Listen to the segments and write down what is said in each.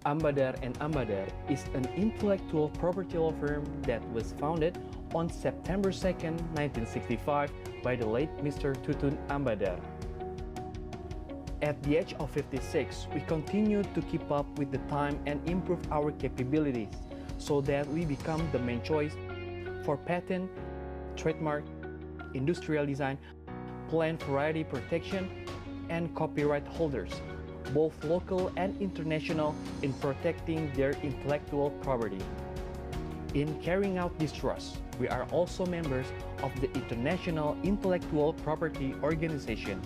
Ambadar and Ambadar is an intellectual property law firm that was founded on September 2nd, 1965 by the late Mr. Tutun Ambadar. At the age of 56, we continue to keep up with the time and improve our capabilities so that we become the main choice for patent, trademark, industrial design, plant variety protection, and copyright holders, both local and international, in protecting their intellectual property. In carrying out this trust, we are also members of the International Intellectual Property Organization,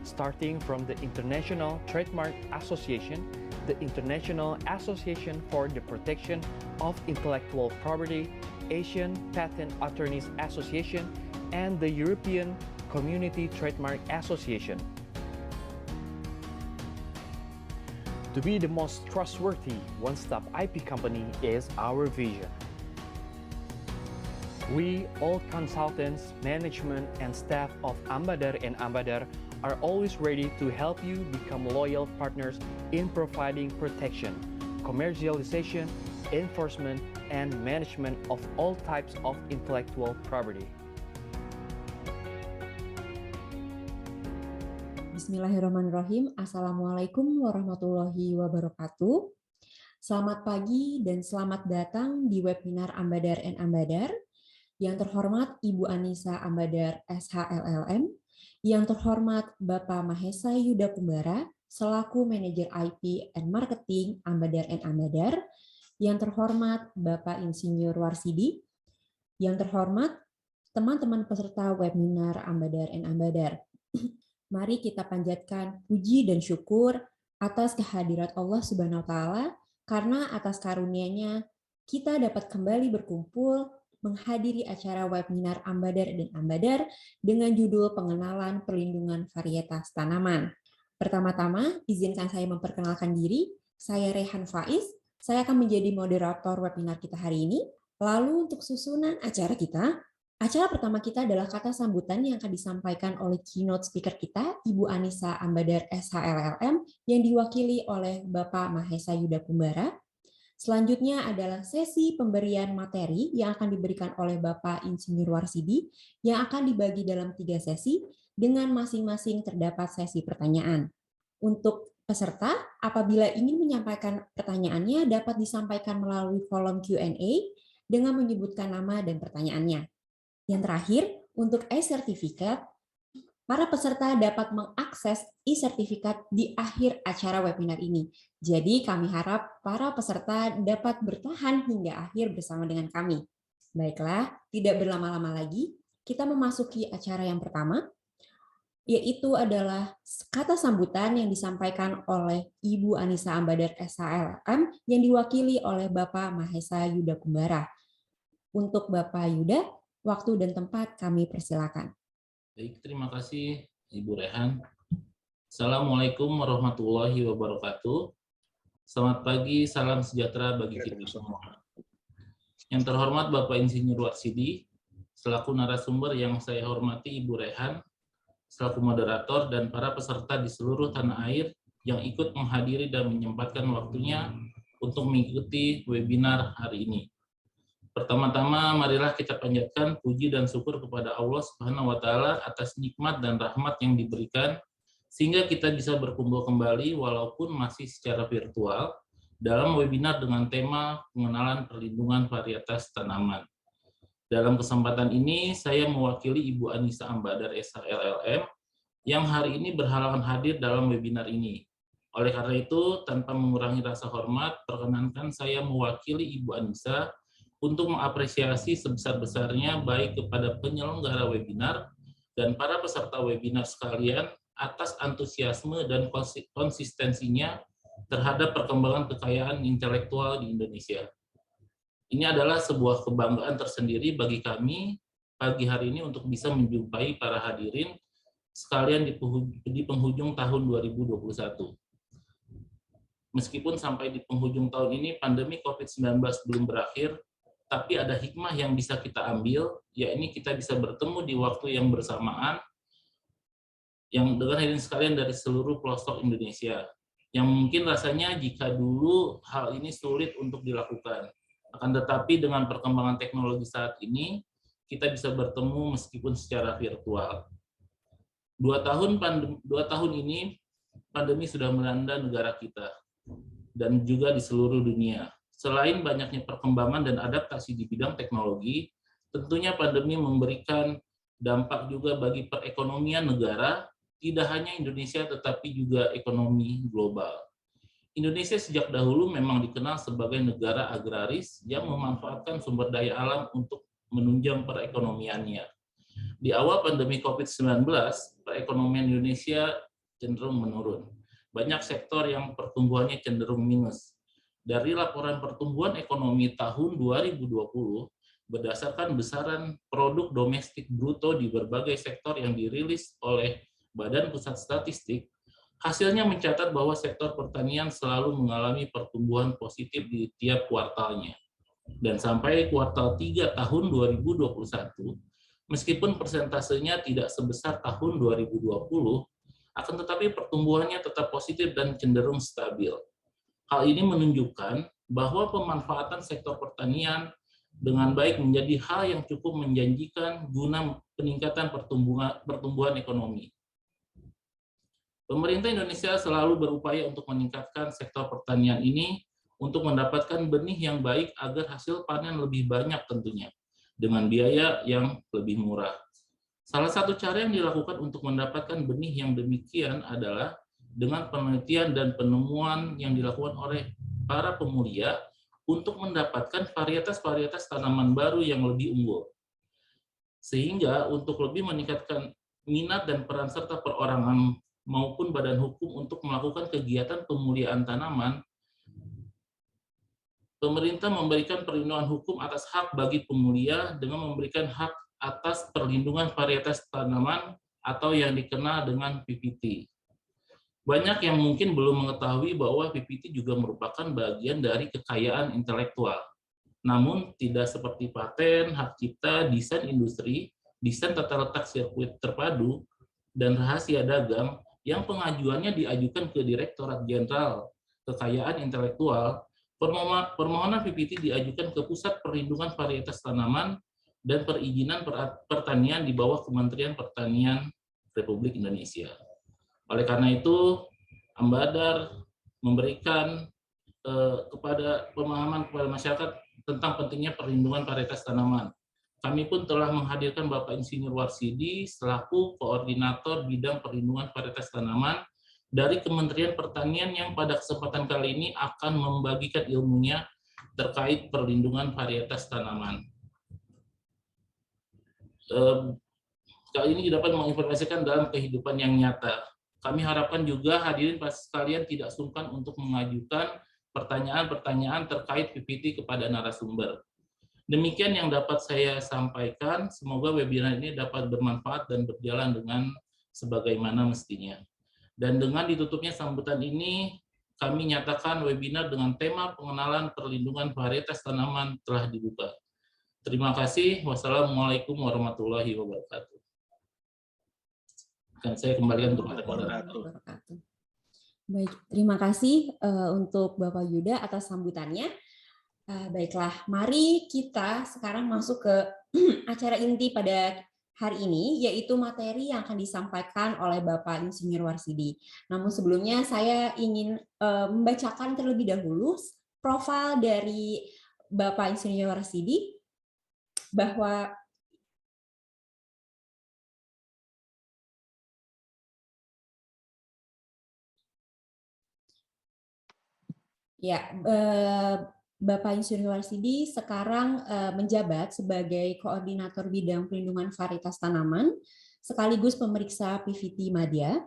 starting from the International Trademark Association, the International Association for the Protection of Intellectual Property, Asian Patent Attorneys Association, and the European Community Trademark Association. To be the most trustworthy one-stop IP company is our vision. We, all consultants, management, and staff of Ambadar and Ambadar, are always ready to help you become loyal partners in providing protection, commercialization, enforcement, and management of all types of intellectual property. Bismillahirrahmanirrahim. Assalamualaikum warahmatullahi wabarakatuh. Selamat pagi dan selamat datang di webinar Ambadar and Ambadar. Yang terhormat Ibu Anissa Ambadar SHLLM, yang terhormat Bapak Mahesa Yuda Kumbara selaku Manajer IP and Marketing Ambadar and Ambadar, yang terhormat Bapak Insinyur Warsidi, yang terhormat teman-teman peserta webinar Ambadar and Ambadar. Mari kita panjatkan puji dan syukur atas kehadirat Allah Subhanahu wa taala, karena atas karunia-Nya kita dapat kembali berkumpul menghadiri acara webinar Ambadar dan Ambadar dengan judul Pengenalan Perlindungan Varietas Tanaman. Pertama-tama, izinkan saya memperkenalkan diri. Saya Rehan Faiz. Saya akan menjadi moderator webinar kita hari ini. Lalu untuk susunan acara kita, acara pertama kita adalah kata sambutan yang akan disampaikan oleh keynote speaker kita, Ibu Anissa Ambadar SHLLM, yang diwakili oleh Bapak Mahesa Yuda Kumbara. Selanjutnya adalah sesi pemberian materi yang akan diberikan oleh Bapak Insinyur Warsidi, yang akan dibagi dalam 3 sesi, dengan masing-masing terdapat sesi pertanyaan. Untuk peserta, apabila ingin menyampaikan pertanyaannya, dapat disampaikan melalui kolom Q&A dengan menyebutkan nama dan pertanyaannya. Yang terakhir, untuk e-sertifikat, para peserta dapat mengakses e-sertifikat di akhir acara webinar ini. Jadi kami harap para peserta dapat bertahan hingga akhir bersama dengan kami. Baiklah, tidak berlama-lama lagi, kita memasuki acara yang pertama, yaitu adalah kata sambutan yang disampaikan oleh Ibu Anissa Ambadar SHLM yang diwakili oleh Bapak Mahesa Yuda Kumbara. Untuk Bapak Yuda, waktu dan tempat kami persilakan. Baik, terima kasih Ibu Rehan. Assalamualaikum warahmatullahi wabarakatuh. Selamat pagi, salam sejahtera bagi kita semua. Yang terhormat Bapak Insinyur Warsidi, selaku narasumber yang saya hormati Ibu Rehan, selaku moderator dan para peserta di seluruh tanah air yang ikut menghadiri dan menyempatkan waktunya untuk mengikuti webinar hari ini. Pertama-tama, marilah kita panjatkan puji dan syukur kepada Allah Subhanahu wa taala atas nikmat dan rahmat yang diberikan sehingga kita bisa berkumpul kembali walaupun masih secara virtual dalam webinar dengan tema pengenalan perlindungan varietas tanaman. Dalam kesempatan ini, saya mewakili Ibu Anissa Ambadar SHLLM yang hari ini berhalangan hadir dalam webinar ini. Oleh karena itu, tanpa mengurangi rasa hormat, perkenankan saya mewakili Ibu Anissa untuk mengapresiasi sebesar-besarnya baik kepada penyelenggara webinar dan para peserta webinar sekalian atas antusiasme dan konsistensinya terhadap perkembangan kekayaan intelektual di Indonesia. Ini adalah sebuah kebanggaan tersendiri bagi kami pagi hari ini untuk bisa menjumpai para hadirin sekalian di penghujung tahun 2021. Meskipun sampai di penghujung tahun ini pandemi COVID-19 belum berakhir, tapi ada hikmah yang bisa kita ambil, yakni kita bisa bertemu di waktu yang bersamaan yang dengan hadirin sekalian dari seluruh pelosok Indonesia. yang mungkin rasanya jika dulu hal ini sulit untuk dilakukan. Akan tetapi dengan perkembangan teknologi saat ini, kita bisa bertemu meskipun secara virtual. 2 tahun ini pandemi sudah melanda negara kita dan juga di seluruh dunia. Selain banyaknya perkembangan dan adaptasi di bidang teknologi, tentunya pandemi memberikan dampak juga bagi perekonomian negara, tidak hanya Indonesia tetapi juga ekonomi global. Indonesia sejak dahulu memang dikenal sebagai negara agraris yang memanfaatkan sumber daya alam untuk menunjang perekonomiannya. Di awal pandemi COVID-19, perekonomian Indonesia cenderung menurun. Banyak sektor yang pertumbuhannya cenderung minus. Dari laporan pertumbuhan ekonomi tahun 2020, berdasarkan besaran produk domestik bruto di berbagai sektor yang dirilis oleh Badan Pusat Statistik, hasilnya mencatat bahwa sektor pertanian selalu mengalami pertumbuhan positif di tiap kuartalnya. Dan sampai kuartal 3 tahun 2021, meskipun persentasenya tidak sebesar tahun 2020, akan tetapi pertumbuhannya tetap positif dan cenderung stabil. Hal ini menunjukkan bahwa pemanfaatan sektor pertanian dengan baik menjadi hal yang cukup menjanjikan guna peningkatan pertumbuhan ekonomi. Pemerintah Indonesia selalu berupaya untuk meningkatkan sektor pertanian ini untuk mendapatkan benih yang baik agar hasil panen lebih banyak tentunya, dengan biaya yang lebih murah. Salah satu cara yang dilakukan untuk mendapatkan benih yang demikian adalah dengan penelitian dan penemuan yang dilakukan oleh para pemulia untuk mendapatkan varietas-varietas tanaman baru yang lebih unggul. Sehingga untuk lebih meningkatkan minat dan peran serta perorangan maupun badan hukum untuk melakukan kegiatan pemuliaan tanaman, pemerintah memberikan perlindungan hukum atas hak bagi pemulia dengan memberikan hak atas perlindungan varietas tanaman atau yang dikenal dengan PPT. Banyak yang mungkin belum mengetahui bahwa PPT juga merupakan bagian dari kekayaan intelektual. Namun tidak seperti paten, hak cipta, desain industri, desain tata letak sirkuit terpadu, dan rahasia dagang yang pengajuannya diajukan ke Direktorat Jenderal Kekayaan Intelektual. Permohonan PPT diajukan ke Pusat Perlindungan Varietas Tanaman dan Perizinan Pertanian di bawah Kementerian Pertanian Republik Indonesia. Oleh karena itu, Ambadar memberikan kepada pemahaman kepada masyarakat tentang pentingnya perlindungan varietas tanaman. Kami pun telah menghadirkan Bapak Insinyur Warsidi selaku Koordinator Bidang Perlindungan Varietas Tanaman dari Kementerian Pertanian yang pada kesempatan kali ini akan membagikan ilmunya terkait perlindungan varietas tanaman. Kali ini dapat menginformasikan dalam kehidupan yang nyata. Kami harapkan juga hadirin sekalian tidak sungkan untuk mengajukan pertanyaan-pertanyaan terkait PPT kepada narasumber. Demikian yang dapat saya sampaikan. Semoga webinar ini dapat bermanfaat dan berjalan dengan sebagaimana mestinya. Dan dengan ditutupnya sambutan ini, kami nyatakan webinar dengan tema pengenalan perlindungan varietas tanaman telah dibuka. Terima kasih. Wassalamualaikum warahmatullahi wabarakatuh. Akan saya kembalikan kepada moderator. Baik, terima kasih untuk Bapak Yuda atas sambutannya. Baiklah, mari kita sekarang masuk ke acara inti pada hari ini, yaitu materi yang akan disampaikan oleh Bapak Insinyur Warsidi. Namun sebelumnya saya ingin membacakan terlebih dahulu profil dari Bapak Insinyur Warsidi, bahwa Bapak Insinyur Warsidi sekarang menjabat sebagai Koordinator Bidang Perlindungan Varietas Tanaman, sekaligus pemeriksa PVT Madya.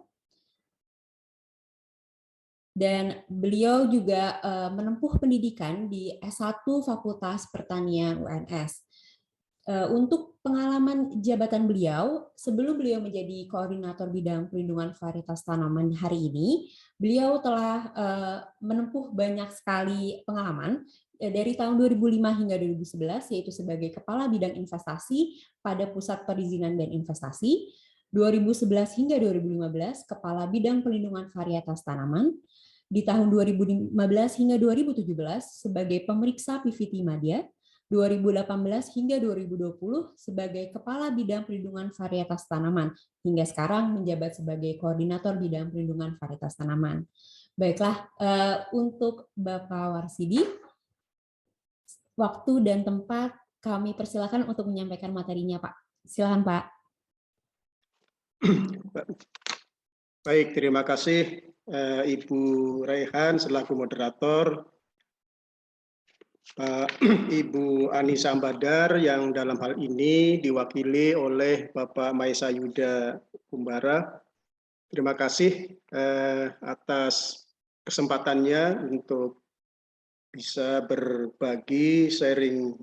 Dan beliau juga menempuh pendidikan di S1 Fakultas Pertanian UNS. Untuk pengalaman jabatan beliau, sebelum beliau menjadi Koordinator Bidang Perlindungan Varietas Tanaman hari ini, beliau telah menempuh banyak sekali pengalaman dari tahun 2005 hingga 2011, yaitu sebagai Kepala Bidang Investasi pada Pusat Perizinan dan Investasi, 2011 hingga 2015 Kepala Bidang Perlindungan Varietas Tanaman, di tahun 2015 hingga 2017 sebagai pemeriksa PVT Madya, 2018 hingga 2020 sebagai Kepala Bidang Perlindungan Varietas Tanaman, hingga sekarang menjabat sebagai Koordinator Bidang Perlindungan Varietas Tanaman. Baiklah, untuk Bapak Warsidi, waktu dan tempat kami persilakan untuk menyampaikan materinya, Pak. Silakan, Pak. Baik, terima kasih Ibu Raihan selaku moderator, Ibu Anissa Ambadar yang dalam hal ini diwakili oleh Bapak Maesa Yuda Kumbara. Terima kasih atas kesempatannya untuk bisa berbagi sharing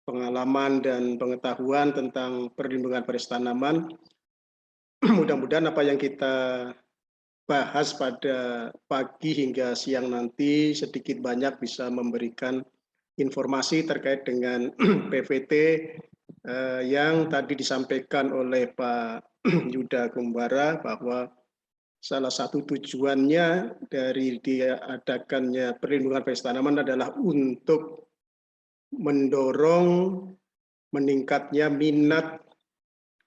pengalaman dan pengetahuan tentang perlindungan varietas tanaman. Mudah-mudahan apa yang kita bahas pada pagi hingga siang nanti sedikit banyak bisa memberikan informasi terkait dengan PVT yang tadi disampaikan oleh Pak Yuda Kumbara, bahwa salah satu tujuannya dari diadakannya perlindungan varietas tanaman adalah untuk mendorong meningkatnya minat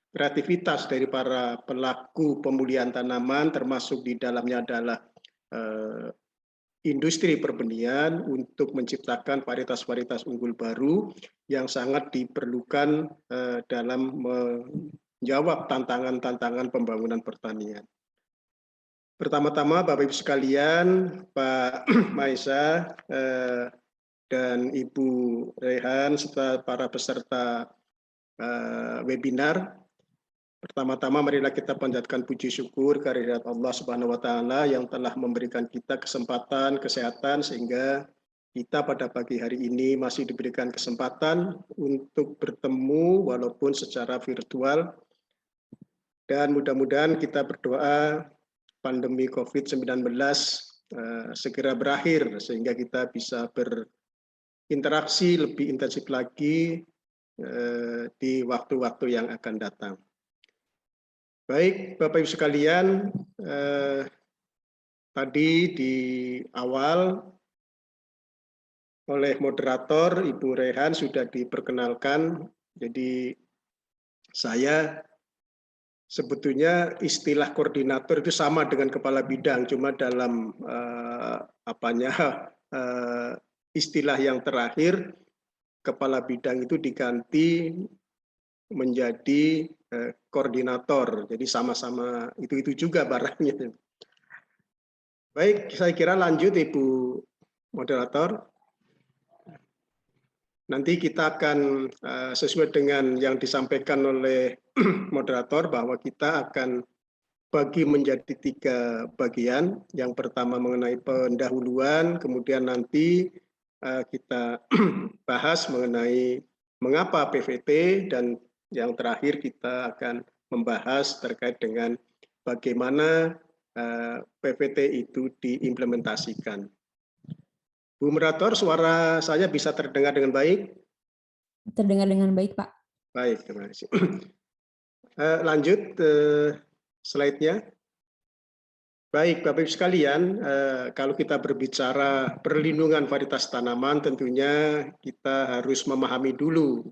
kreativitas dari para pelaku pemulihan tanaman, termasuk di dalamnya adalah industri perbenihan, untuk menciptakan varietas-varietas unggul baru yang sangat diperlukan dalam menjawab tantangan-tantangan pembangunan pertanian. Pertama-tama Bapak Ibu sekalian, Pak Maesa dan Ibu Rehan serta para peserta webinar, pertama-tama marilah kita panjatkan puji syukur kehadirat Allah Subhanahu wa taala yang telah memberikan kita kesempatan, kesehatan, sehingga kita pada pagi hari ini masih diberikan kesempatan untuk bertemu walaupun secara virtual. Dan mudah-mudahan kita berdoa pandemi COVID-19 segera berakhir sehingga kita bisa berinteraksi lebih intensif lagi di waktu-waktu yang akan datang. Baik, Bapak Ibu sekalian, tadi di awal oleh moderator Ibu Rehan sudah diperkenalkan. Jadi saya sebetulnya istilah koordinator itu sama dengan kepala bidang, cuma dalam istilah yang terakhir kepala bidang itu diganti menjadi koordinator, jadi sama-sama itu juga barangnya. Baik, saya kira lanjut Ibu moderator. Nanti kita akan sesuai dengan yang disampaikan oleh moderator bahwa kita akan bagi menjadi 3 bagian. Yang pertama mengenai pendahuluan, kemudian nanti kita bahas mengenai mengapa PVT, dan yang terakhir kita akan membahas terkait dengan bagaimana PVT itu diimplementasikan. Bu moderator, suara saya bisa terdengar dengan baik? Terdengar dengan baik, Pak. Baik, terima kasih. Lanjut slide-nya. Baik, Bapak Ibu sekalian, kalau kita berbicara perlindungan varietas tanaman, tentunya kita harus memahami dulu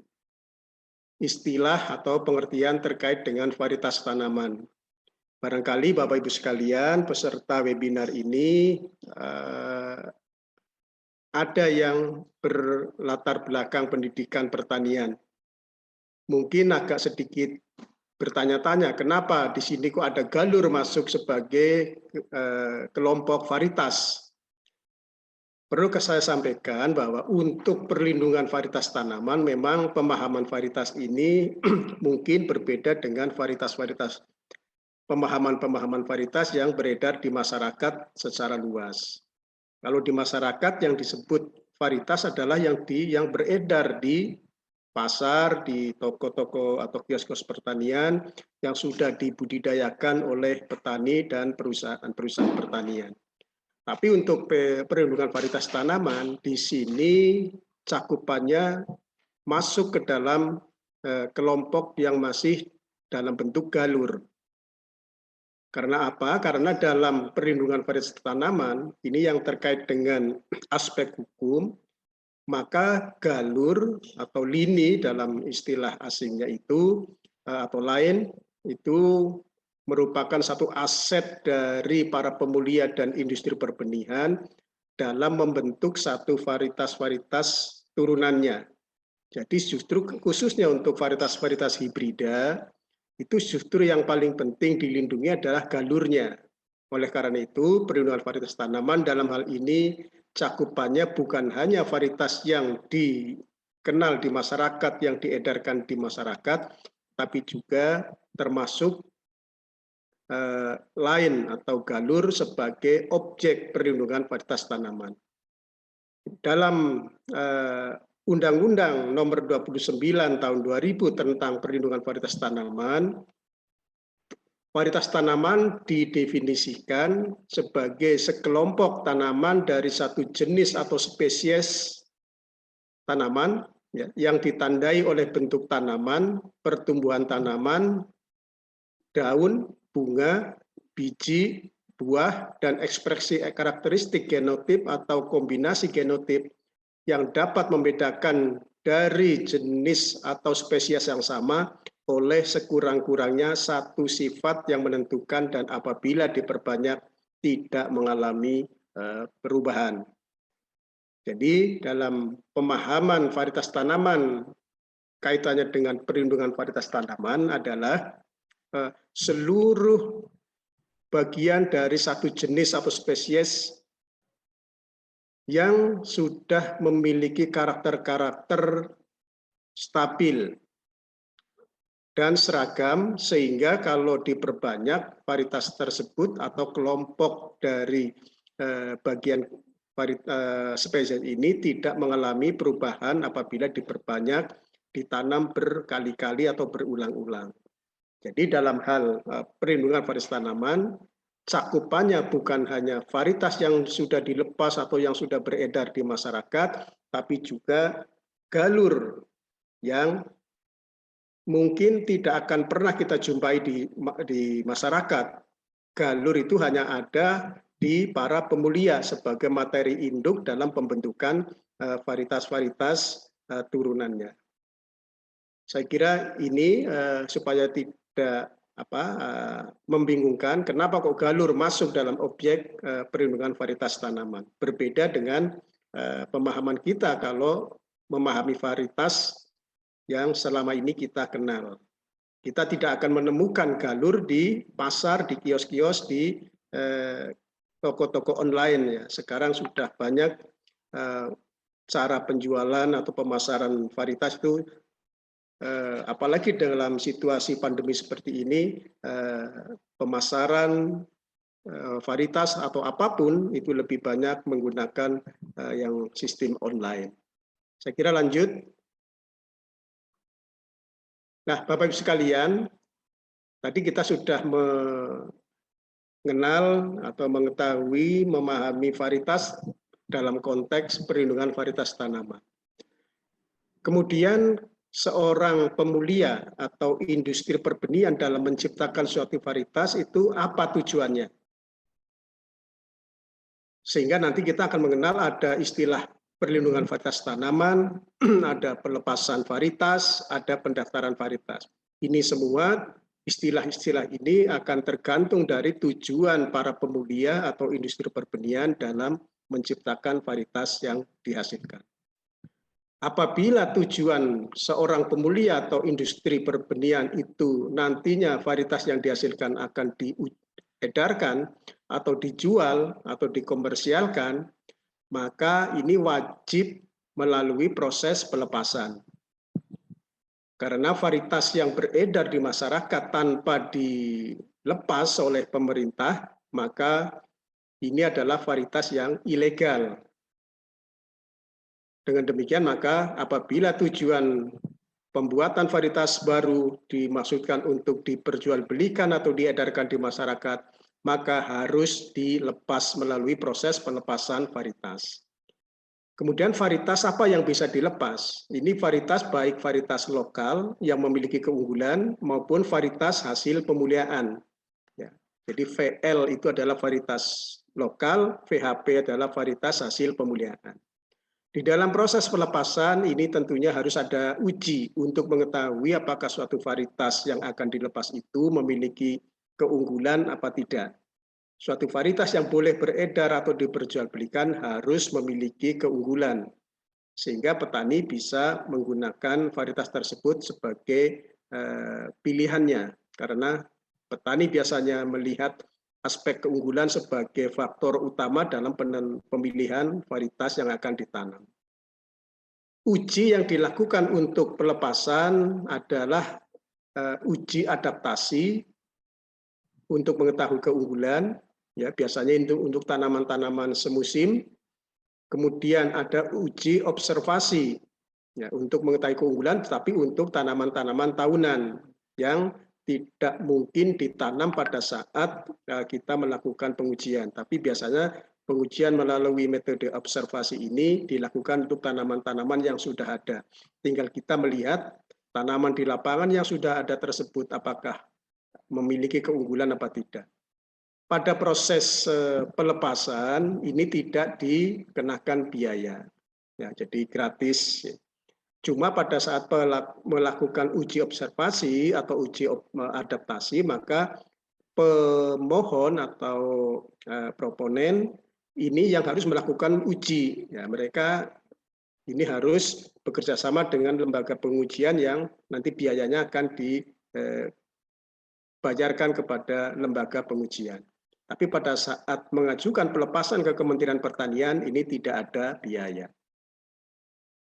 istilah atau pengertian terkait dengan varietas tanaman. Barangkali Bapak Ibu sekalian, peserta webinar ini ada yang berlatar belakang pendidikan pertanian. Mungkin agak sedikit bertanya-tanya, kenapa di sini kok ada galur masuk sebagai kelompok varietas. Perlu saya sampaikan bahwa untuk perlindungan varietas tanaman, memang pemahaman varietas ini mungkin berbeda dengan varietas-varietas, pemahaman-pemahaman varietas yang beredar di masyarakat secara luas. Kalau di masyarakat yang disebut varietas adalah yang beredar di pasar, di toko-toko atau kios-kios pertanian yang sudah dibudidayakan oleh petani dan perusahaan-perusahaan pertanian. Tapi untuk perlindungan varietas tanaman, di sini cakupannya masuk ke dalam kelompok yang masih dalam bentuk galur. Karena apa? Karena dalam perlindungan varietas tanaman, ini yang terkait dengan aspek hukum, maka galur atau lini dalam istilah asingnya itu atau lain itu merupakan satu aset dari para pemulia dan industri perbenihan dalam membentuk satu varietas-varietas turunannya. Jadi justru khususnya untuk varietas-varietas hibrida, itu justru yang paling penting dilindungi adalah galurnya. Oleh karena itu, perlindungan varietas tanaman dalam hal ini cakupannya bukan hanya varietas yang dikenal di masyarakat, yang diedarkan di masyarakat, tapi juga termasuk lain atau galur sebagai objek perlindungan varietas tanaman. Dalam Undang-Undang Nomor 29 Tahun 2000 tentang Perlindungan Varietas tanaman didefinisikan sebagai sekelompok tanaman dari satu jenis atau spesies tanaman yang ditandai oleh bentuk tanaman, pertumbuhan tanaman, daun, bunga, biji, buah, dan ekspresi karakteristik genotip atau kombinasi genotip yang dapat membedakan dari jenis atau spesies yang sama oleh sekurang-kurangnya satu sifat yang menentukan dan apabila diperbanyak tidak mengalami perubahan. Jadi dalam pemahaman varietas tanaman kaitannya dengan perlindungan varietas tanaman adalah seluruh bagian dari satu jenis atau spesies yang sudah memiliki karakter-karakter stabil dan seragam sehingga kalau diperbanyak varietas tersebut atau kelompok dari bagian spesies ini tidak mengalami perubahan apabila diperbanyak, ditanam berkali-kali atau berulang-ulang. Jadi dalam hal perlindungan varietas tanaman, cakupannya bukan hanya varietas yang sudah dilepas atau yang sudah beredar di masyarakat, tapi juga galur yang mungkin tidak akan pernah kita jumpai di masyarakat. Galur itu hanya ada di para pemulia sebagai materi induk dalam pembentukan varietas-varietas turunannya. Saya kira ini supaya tidak membingungkan kenapa kok galur masuk dalam objek perlindungan varietas tanaman. Berbeda dengan pemahaman kita kalau memahami varietas yang selama ini kita kenal. Kita tidak akan menemukan galur di pasar, di kios-kios, di toko-toko online ya. Sekarang sudah banyak cara penjualan atau pemasaran varietas itu apalagi dalam situasi pandemi seperti ini, pemasaran varietas atau apapun itu lebih banyak menggunakan yang sistem online. Saya kira lanjut. Nah, Bapak Ibu sekalian, tadi kita sudah mengenal atau mengetahui, memahami varietas dalam konteks perlindungan varietas tanaman. Kemudian seorang pemulia atau industri perbenihan dalam menciptakan suatu varietas itu apa tujuannya? Sehingga nanti kita akan mengenal ada istilah perlindungan varietas tanaman, ada pelepasan varietas, ada pendaftaran varietas. Ini semua istilah-istilah ini akan tergantung dari tujuan para pemulia atau industri perbenihan dalam menciptakan varietas yang dihasilkan. Apabila tujuan seorang pemulia atau industri perbenihan itu nantinya varietas yang dihasilkan akan diedarkan atau dijual atau dikomersialkan, maka ini wajib melalui proses pelepasan. Karena varietas yang beredar di masyarakat tanpa dilepas oleh pemerintah, maka ini adalah varietas yang ilegal. Dengan demikian maka apabila tujuan pembuatan varietas baru dimaksudkan untuk diperjualbelikan atau diedarkan di masyarakat, maka harus dilepas melalui proses pelepasan varietas. Kemudian varietas apa yang bisa dilepas? Ini varietas baik varietas lokal yang memiliki keunggulan maupun varietas hasil pemuliaan. Jadi VL itu adalah varietas lokal, VHP adalah varietas hasil pemuliaan. Di dalam proses pelepasan ini tentunya harus ada uji untuk mengetahui apakah suatu varietas yang akan dilepas itu memiliki keunggulan apa tidak. Suatu varietas yang boleh beredar atau diperjualbelikan harus memiliki keunggulan, sehingga petani bisa menggunakan varietas tersebut sebagai pilihannya, karena petani biasanya melihat aspek keunggulan sebagai faktor utama dalam pemilihan varietas yang akan ditanam. Uji yang dilakukan untuk pelepasan adalah uji adaptasi untuk mengetahui keunggulan, ya biasanya untuk tanaman-tanaman semusim. Kemudian ada uji observasi, ya untuk mengetahui keunggulan, tetapi untuk tanaman-tanaman tahunan yang tidak mungkin ditanam pada saat kita melakukan pengujian. Tapi biasanya pengujian melalui metode observasi ini dilakukan untuk tanaman-tanaman yang sudah ada. Tinggal kita melihat tanaman di lapangan yang sudah ada tersebut apakah memiliki keunggulan apa tidak. Pada proses pelepasan ini tidak dikenakan biaya, ya, jadi gratis. Cuma pada saat melakukan uji observasi atau uji adaptasi, maka pemohon atau proponen ini yang harus melakukan uji. Ya, mereka ini harus bekerja sama dengan lembaga pengujian yang nanti biayanya akan dibayarkan kepada lembaga pengujian. Tapi pada saat mengajukan pelepasan ke Kementerian Pertanian ini tidak ada biaya.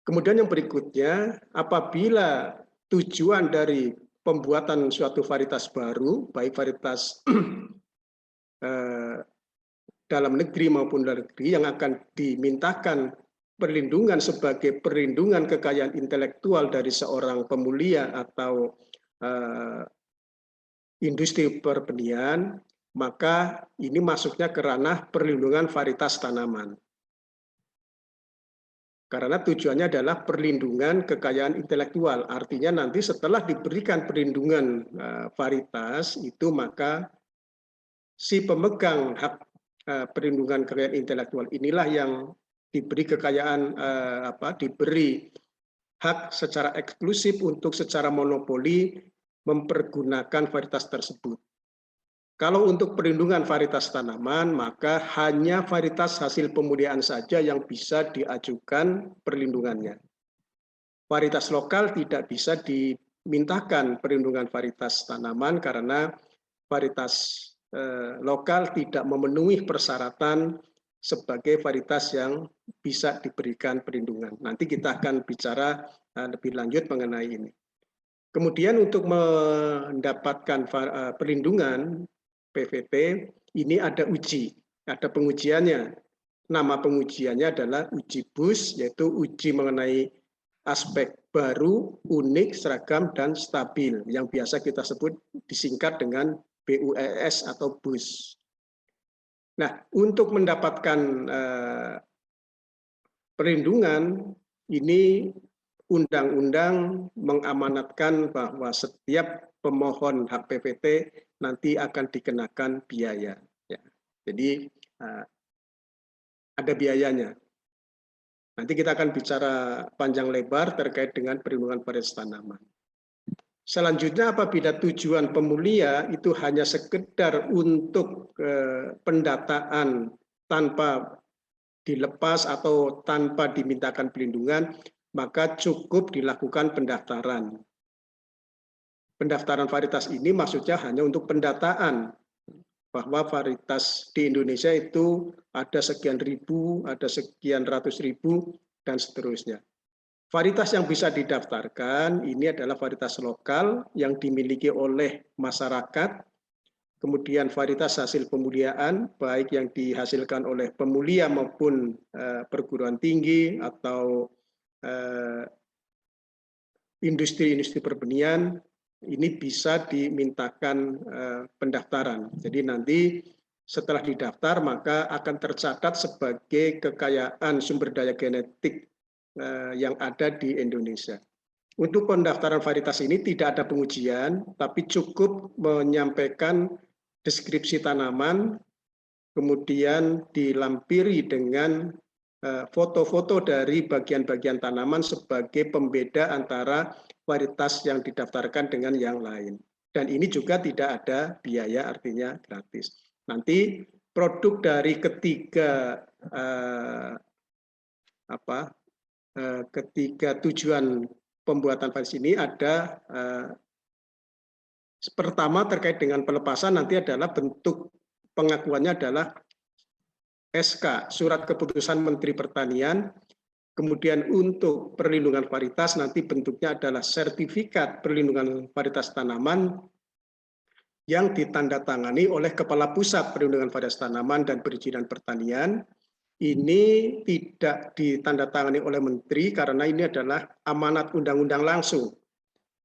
Kemudian yang berikutnya, apabila tujuan dari pembuatan suatu varietas baru, baik varietas dalam negeri maupun luar negeri yang akan dimintakan perlindungan sebagai perlindungan kekayaan intelektual dari seorang pemulia atau industri pertanian, maka ini masuknya ke ranah perlindungan varietas tanaman. Karena tujuannya adalah perlindungan kekayaan intelektual. Artinya nanti setelah diberikan perlindungan varietas itu, maka si pemegang hak perlindungan kekayaan intelektual inilah yang diberi kekayaan diberi hak secara eksklusif untuk secara monopoli mempergunakan varietas tersebut. Kalau untuk perlindungan varietas tanaman, maka hanya varietas hasil pemuliaan saja yang bisa diajukan perlindungannya. Varietas lokal tidak bisa dimintakan perlindungan varietas tanaman karena varietas lokal tidak memenuhi persyaratan sebagai varietas yang bisa diberikan perlindungan. Nanti kita akan bicara lebih lanjut mengenai ini. Kemudian untuk mendapatkan perlindungan PVT, ini ada uji, ada pengujiannya. Nama pengujiannya adalah uji BUS, yaitu uji mengenai aspek baru, unik, seragam, dan stabil, yang biasa kita sebut disingkat dengan BUES atau BUS. Nah, untuk mendapatkan perlindungan, ini undang-undang mengamanatkan bahwa setiap pemohon hak PVT nanti akan dikenakan biaya. Ya. Jadi ada biayanya. Nanti kita akan bicara panjang lebar terkait dengan perlindungan varietas tanaman. Selanjutnya, apabila tujuan pemulia itu hanya sekedar untuk pendataan tanpa dilepas atau tanpa dimintakan perlindungan, maka cukup dilakukan pendaftaran. Pendaftaran varietas ini maksudnya hanya untuk pendataan bahwa varietas di Indonesia itu ada sekian ribu, ada sekian ratus ribu, dan seterusnya. Varietas yang bisa didaftarkan ini adalah varietas lokal yang dimiliki oleh masyarakat, kemudian varietas hasil pemuliaan, baik yang dihasilkan oleh pemulia maupun perguruan tinggi atau industri-industri pertanian, ini bisa dimintakan pendaftaran. Jadi nanti setelah didaftar maka akan tercatat sebagai kekayaan sumber daya genetik yang ada di Indonesia. Untuk pendaftaran varietas ini tidak ada pengujian, tapi cukup menyampaikan deskripsi tanaman, kemudian dilampiri dengan foto-foto dari bagian-bagian tanaman sebagai pembeda antara varietas yang didaftarkan dengan yang lain. Dan ini juga tidak ada biaya, artinya gratis. Nanti produk dari ketiga tujuan pembuatan varietas ini ada pertama terkait dengan pelepasan, nanti adalah bentuk pengakuannya adalah SK, Surat Keputusan Menteri Pertanian. Kemudian untuk perlindungan varietas nanti bentuknya adalah sertifikat perlindungan varietas tanaman yang ditandatangani oleh Kepala Pusat Perlindungan Varietas Tanaman dan Perizinan Pertanian. Ini tidak ditandatangani oleh Menteri karena ini adalah amanat undang-undang langsung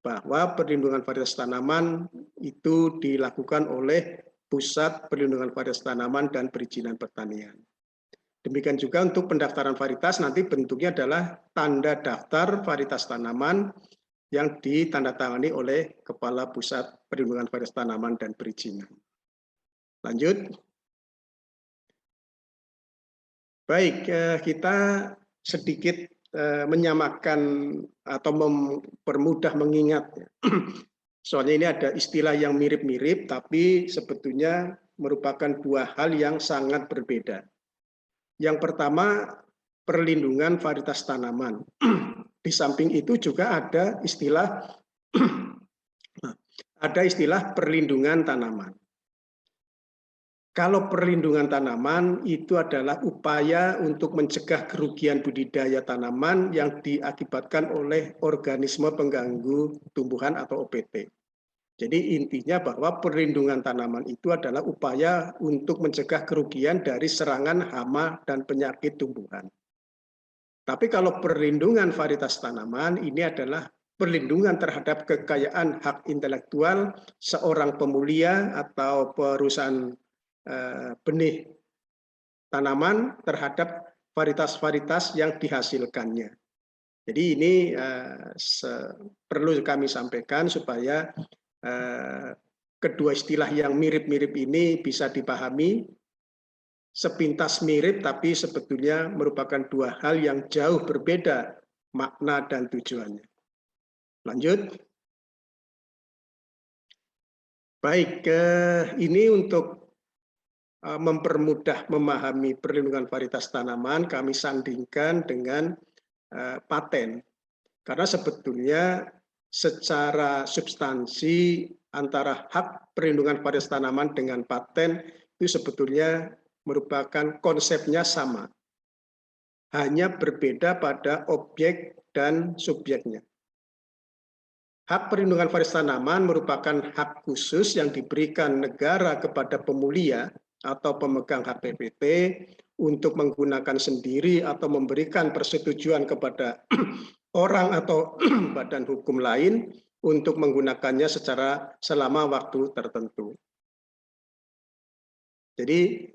bahwa perlindungan varietas tanaman itu dilakukan oleh Pusat Perlindungan Varietas Tanaman dan Perizinan Pertanian. Demikian juga untuk pendaftaran varietas nanti bentuknya adalah tanda daftar varietas tanaman yang ditandatangani oleh Kepala Pusat Perlindungan Varietas Tanaman dan Perizinan. Lanjut. Baik, kita sedikit menyamakan atau mempermudah mengingat. Soalnya ini ada istilah yang mirip-mirip, tapi sebetulnya merupakan dua hal yang sangat berbeda. Yang pertama, perlindungan varietas tanaman. Di samping itu juga ada istilah perlindungan tanaman. Kalau perlindungan tanaman itu adalah upaya untuk mencegah kerugian budidaya tanaman yang diakibatkan oleh organisme pengganggu tumbuhan atau OPT. Jadi intinya bahwa perlindungan tanaman itu adalah upaya untuk mencegah kerugian dari serangan hama dan penyakit tumbuhan. Tapi kalau perlindungan varietas tanaman ini adalah perlindungan terhadap kekayaan hak intelektual seorang pemulia atau perusahaan benih tanaman terhadap varietas-varietas yang dihasilkannya. Jadi ini perlu kami sampaikan supaya kedua istilah yang mirip-mirip ini bisa dipahami. Sepintas mirip tapi sebetulnya merupakan dua hal yang jauh berbeda makna dan tujuannya. Lanjut. Baik, ini untuk mempermudah memahami perlindungan varietas tanaman, kami sandingkan dengan paten. Karena sebetulnya secara substansi antara hak perlindungan varietas tanaman dengan paten itu sebetulnya merupakan konsepnya sama. Hanya berbeda pada objek dan subjeknya. Hak perlindungan varietas tanaman merupakan hak khusus yang diberikan negara kepada pemulia atau pemegang hak PPT untuk menggunakan sendiri atau memberikan persetujuan kepada orang atau badan hukum lain untuk menggunakannya secara selama waktu tertentu. Jadi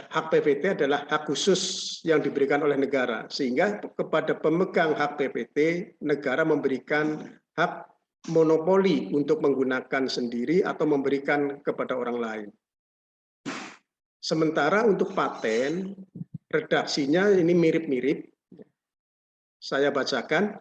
hak PPT adalah hak khusus yang diberikan oleh negara, sehingga kepada pemegang hak PPT negara memberikan hak monopoli untuk menggunakan sendiri atau memberikan kepada orang lain. Sementara untuk paten, redaksinya ini mirip-mirip. Saya bacakan,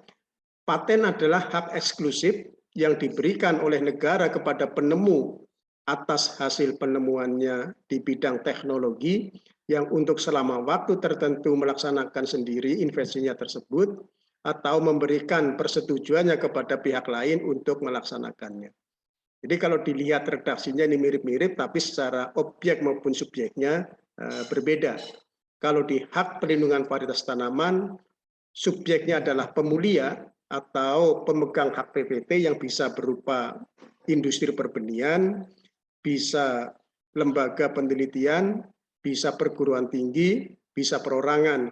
paten adalah hak eksklusif yang diberikan oleh negara kepada penemu atas hasil penemuannya di bidang teknologi yang untuk selama waktu tertentu melaksanakan sendiri invensinya tersebut atau memberikan persetujuannya kepada pihak lain untuk melaksanakannya. Jadi kalau dilihat redaksinya ini mirip-mirip, tapi secara objek maupun subjeknya berbeda. Kalau di hak perlindungan varietas tanaman, subjeknya adalah pemulia atau pemegang hak PPT yang bisa berupa industri perbenihan, bisa lembaga penelitian, bisa perguruan tinggi, bisa perorangan.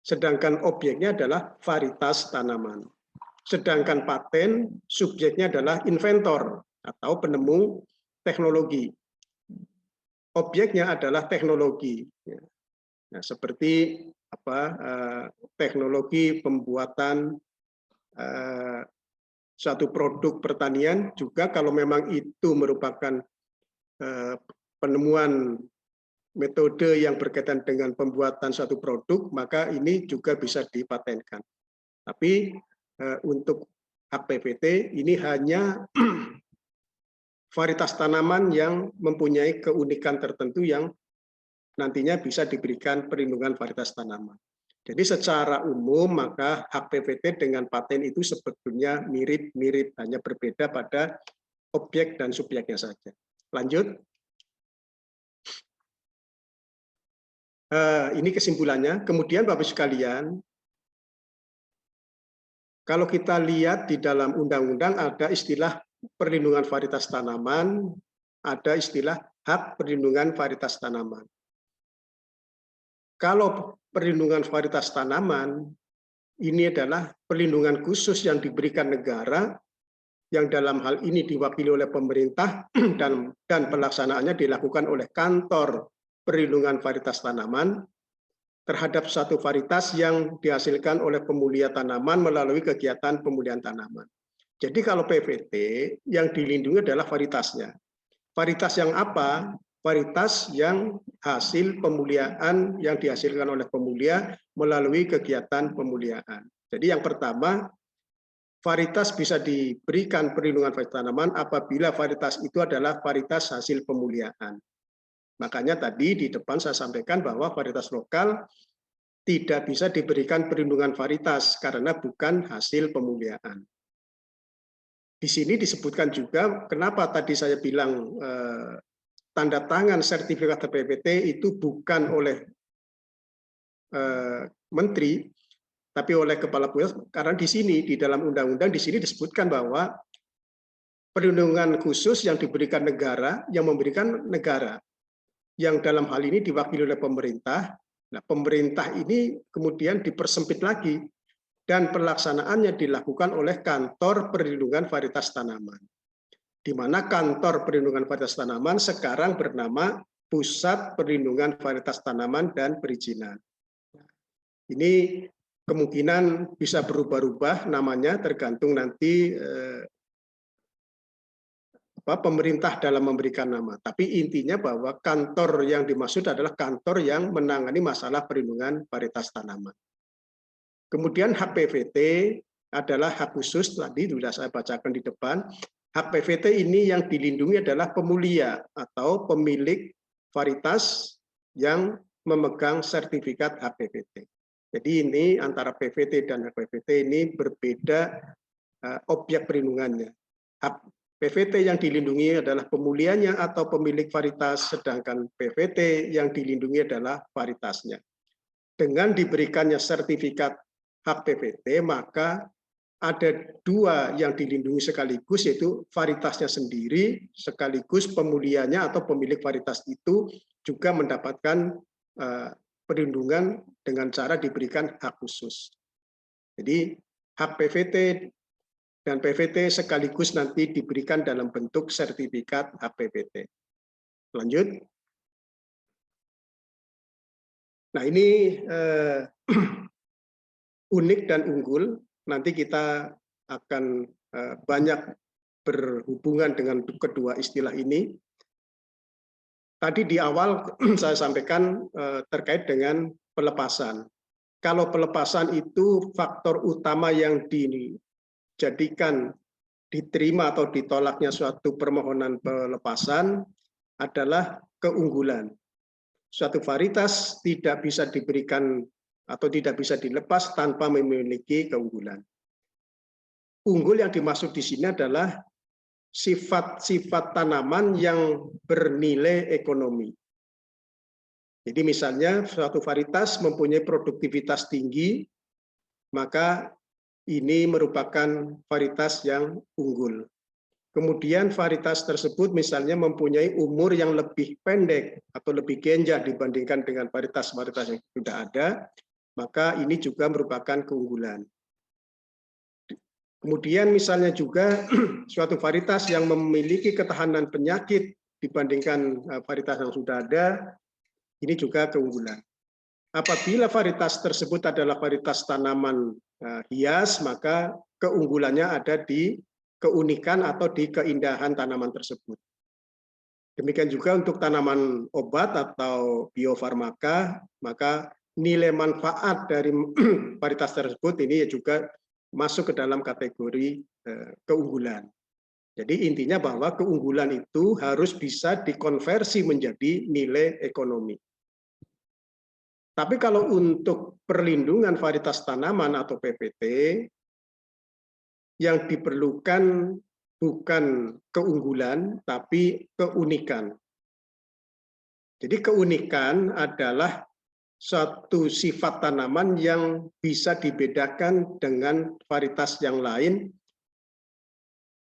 Sedangkan objeknya adalah varietas tanaman. Sedangkan paten, subjeknya adalah inventor atau penemu teknologi. Objeknya adalah teknologi. Nah, seperti teknologi pembuatan suatu produk pertanian juga kalau memang itu merupakan penemuan metode yang berkaitan dengan pembuatan suatu produk, maka ini juga bisa dipatenkan. Tapi untuk hak PVT ini hanya varietas tanaman yang mempunyai keunikan tertentu yang nantinya bisa diberikan perlindungan varietas tanaman. Jadi secara umum maka hak PVT dengan paten itu sebetulnya mirip-mirip, hanya berbeda pada objek dan subjeknya saja. Lanjut. Ini kesimpulannya. Kemudian Bapak sekalian, kalau kita lihat di dalam undang-undang ada istilah perlindungan varietas tanaman, ada istilah hak perlindungan varietas tanaman. Kalau perlindungan varietas tanaman, ini adalah perlindungan khusus yang diberikan negara, yang dalam hal ini diwakili oleh pemerintah dan pelaksanaannya dilakukan oleh kantor perlindungan varietas tanaman terhadap satu varietas yang dihasilkan oleh pemulia tanaman melalui kegiatan pemulihan tanaman. Jadi kalau PVT yang dilindungi adalah varietasnya. Varietas yang apa? Varietas yang hasil pemuliaan yang dihasilkan oleh pemulia melalui kegiatan pemuliaan. Jadi yang pertama, varietas bisa diberikan perlindungan varietas tanaman apabila varietas itu adalah varietas hasil pemuliaan. Makanya tadi di depan saya sampaikan bahwa varietas lokal tidak bisa diberikan perlindungan varietas karena bukan hasil pemuliaan. Di sini disebutkan juga kenapa tadi saya bilang tanda tangan sertifikat PVT itu bukan oleh menteri, tapi oleh kepala pusat, karena di sini di dalam undang-undang di sini disebutkan bahwa perlindungan khusus yang diberikan negara, yang memberikan negara, yang dalam hal ini diwakili oleh pemerintah. Nah, pemerintah ini kemudian dipersempit lagi dan pelaksanaannya dilakukan oleh kantor perlindungan varietas tanaman. Di mana kantor perlindungan varietas tanaman sekarang bernama Pusat Perlindungan Varietas Tanaman dan Perizinan. Ini kemungkinan bisa berubah-ubah namanya tergantung nanti pemerintah dalam memberikan nama. Tapi intinya bahwa kantor yang dimaksud adalah kantor yang menangani masalah perlindungan varietas tanaman. Kemudian hak PVT adalah hak khusus, tadi sudah saya bacakan di depan. Hak PVT ini yang dilindungi adalah pemulia atau pemilik varietas yang memegang sertifikat hak PVT. Jadi ini antara PVT dan hak PVT ini berbeda objek perlindungannya. Hak PVT yang dilindungi adalah pemulianya atau pemilik varietas, sedangkan PVT yang dilindungi adalah varietasnya. Dengan diberikannya sertifikat hak PVT, maka ada dua yang dilindungi sekaligus, yaitu varietasnya sendiri, sekaligus pemulianya atau pemilik varietas itu juga mendapatkan perlindungan dengan cara diberikan hak khusus. Jadi hak PVT dan PVT sekaligus nanti diberikan dalam bentuk sertifikat hak PVT. Lanjut. Nah ini unik dan unggul. Nanti kita akan banyak berhubungan dengan kedua istilah ini. Tadi di awal saya sampaikan terkait dengan pelepasan. Kalau pelepasan itu faktor utama yang dijadikan diterima atau ditolaknya suatu permohonan pelepasan adalah keunggulan. Suatu varietas tidak bisa diberikan atau tidak bisa dilepas tanpa memiliki keunggulan. Unggul yang dimaksud di sini adalah sifat-sifat tanaman yang bernilai ekonomi. Jadi misalnya suatu varietas mempunyai produktivitas tinggi, maka ini merupakan varietas yang unggul. Kemudian varietas tersebut misalnya mempunyai umur yang lebih pendek atau lebih genjang dibandingkan dengan varietas-varietas yang sudah ada, maka ini juga merupakan keunggulan. Kemudian misalnya juga suatu varietas yang memiliki ketahanan penyakit dibandingkan varietas yang sudah ada, ini juga keunggulan. Apabila varietas tersebut adalah varietas tanaman hias, maka keunggulannya ada di keunikan atau di keindahan tanaman tersebut. Demikian juga untuk tanaman obat atau biofarmaka, maka nilai manfaat dari varietas tersebut ini juga masuk ke dalam kategori keunggulan. Jadi intinya bahwa keunggulan itu harus bisa dikonversi menjadi nilai ekonomi. Tapi kalau untuk perlindungan varietas tanaman atau PPT, yang diperlukan bukan keunggulan, tapi keunikan. Jadi keunikan adalah suatu sifat tanaman yang bisa dibedakan dengan varietas yang lain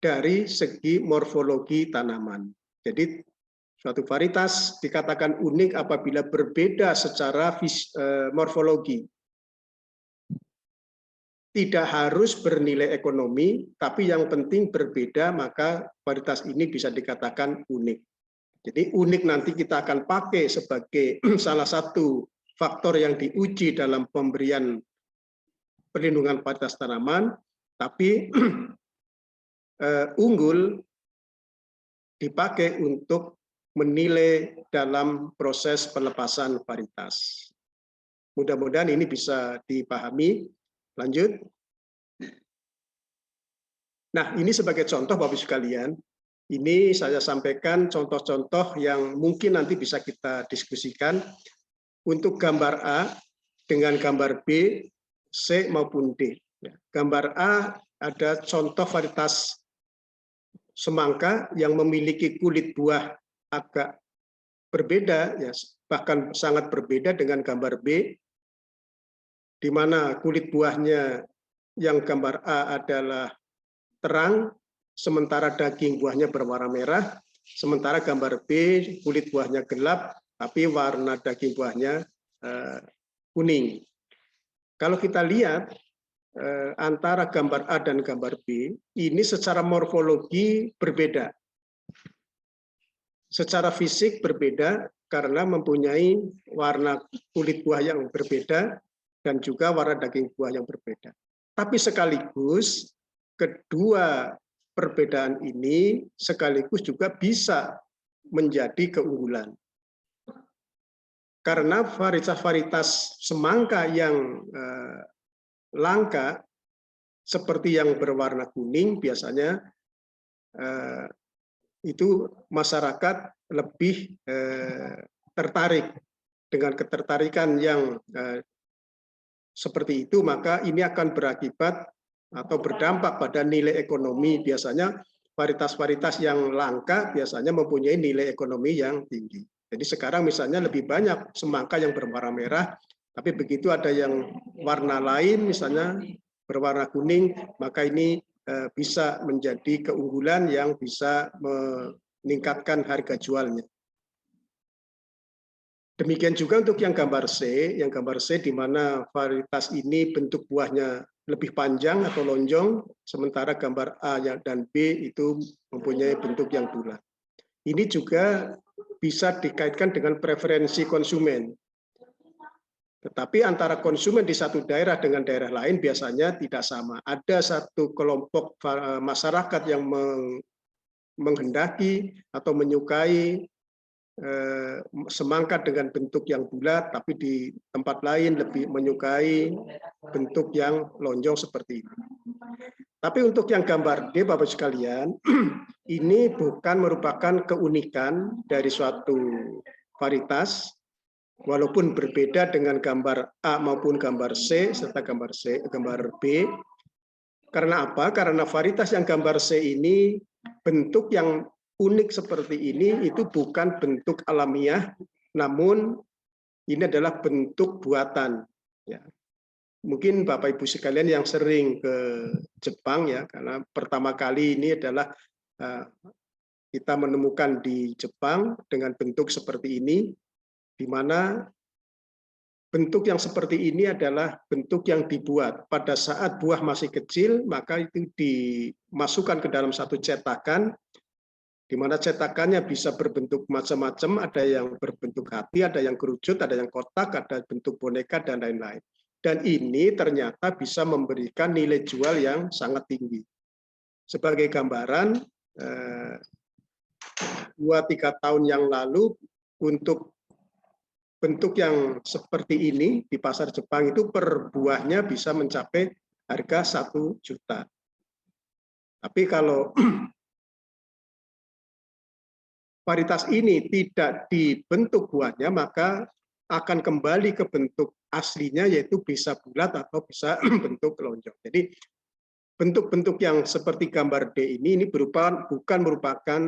dari segi morfologi tanaman. Jadi suatu varietas dikatakan unik apabila berbeda secara morfologi. Tidak harus bernilai ekonomi, tapi yang penting berbeda, maka varietas ini bisa dikatakan unik. Jadi unik nanti kita akan pakai sebagai salah satu faktor yang diuji dalam pemberian perlindungan varietas tanaman, tapi unggul dipakai untuk menilai dalam proses pelepasan varietas. Mudah-mudahan ini bisa dipahami. Lanjut. Nah, ini sebagai contoh Bapak Ibu sekalian, ini saya sampaikan contoh-contoh yang mungkin nanti bisa kita diskusikan untuk gambar A dengan gambar B, C maupun D. Gambar A ada contoh varietas semangka yang memiliki kulit buah agak berbeda, ya, bahkan sangat berbeda dengan gambar B, di mana kulit buahnya yang gambar A adalah terang, sementara daging buahnya berwarna merah, sementara gambar B kulit buahnya gelap, tapi warna daging buahnya kuning. Kalau kita lihat antara gambar A dan gambar B, ini secara morfologi berbeda. Secara fisik berbeda karena mempunyai warna kulit buah yang berbeda dan juga warna daging buah yang berbeda. Tapi sekaligus kedua perbedaan ini sekaligus juga bisa menjadi keunggulan. Karena varietas-varietas semangka yang langka seperti yang berwarna kuning biasanya itu masyarakat lebih tertarik. Dengan ketertarikan yang seperti itu, maka ini akan berakibat atau berdampak pada nilai ekonomi. Biasanya varietas-varietas yang langka biasanya mempunyai nilai ekonomi yang tinggi. Jadi sekarang misalnya lebih banyak semangka yang berwarna merah, tapi begitu ada yang warna lain misalnya berwarna kuning, maka ini bisa menjadi keunggulan yang bisa meningkatkan harga jualnya. Demikian juga untuk yang gambar C, di mana varietas ini bentuk buahnya lebih panjang atau lonjong, sementara gambar A dan B itu mempunyai bentuk yang bulat. Ini juga bisa dikaitkan dengan preferensi konsumen. Tetapi antara konsumen di satu daerah dengan daerah lain biasanya tidak sama. Ada satu kelompok masyarakat yang menghendaki atau menyukai semangka dengan bentuk yang bulat, tapi di tempat lain lebih menyukai bentuk yang lonjong seperti ini. Tapi untuk yang gambar D, Bapak sekalian, ini bukan merupakan keunikan dari suatu varietas, walaupun berbeda dengan gambar A maupun gambar C serta gambar B. Karena apa? Karena varietas yang gambar C ini bentuk yang unik seperti ini itu bukan bentuk alamiah, namun ini adalah bentuk buatan. Ya. Mungkin Bapak Ibu sekalian yang sering ke Jepang ya, karena pertama kali ini adalah kita menemukan di Jepang dengan bentuk seperti ini, di mana bentuk yang seperti ini adalah bentuk yang dibuat pada saat buah masih kecil, maka itu dimasukkan ke dalam satu cetakan, di mana cetakannya bisa berbentuk macam-macam, ada yang berbentuk hati, ada yang kerucut, ada yang kotak, ada bentuk boneka, dan lain-lain. Dan ini ternyata bisa memberikan nilai jual yang sangat tinggi. Sebagai gambaran, 2-3 tahun yang lalu untuk bentuk yang seperti ini di pasar Jepang itu per buahnya bisa mencapai harga 1 juta. Tapi kalau varietas ini tidak dibentuk buahnya, maka akan kembali ke bentuk aslinya, yaitu bisa bulat atau bisa bentuk lonjong. Jadi bentuk-bentuk yang seperti gambar D ini bukan merupakan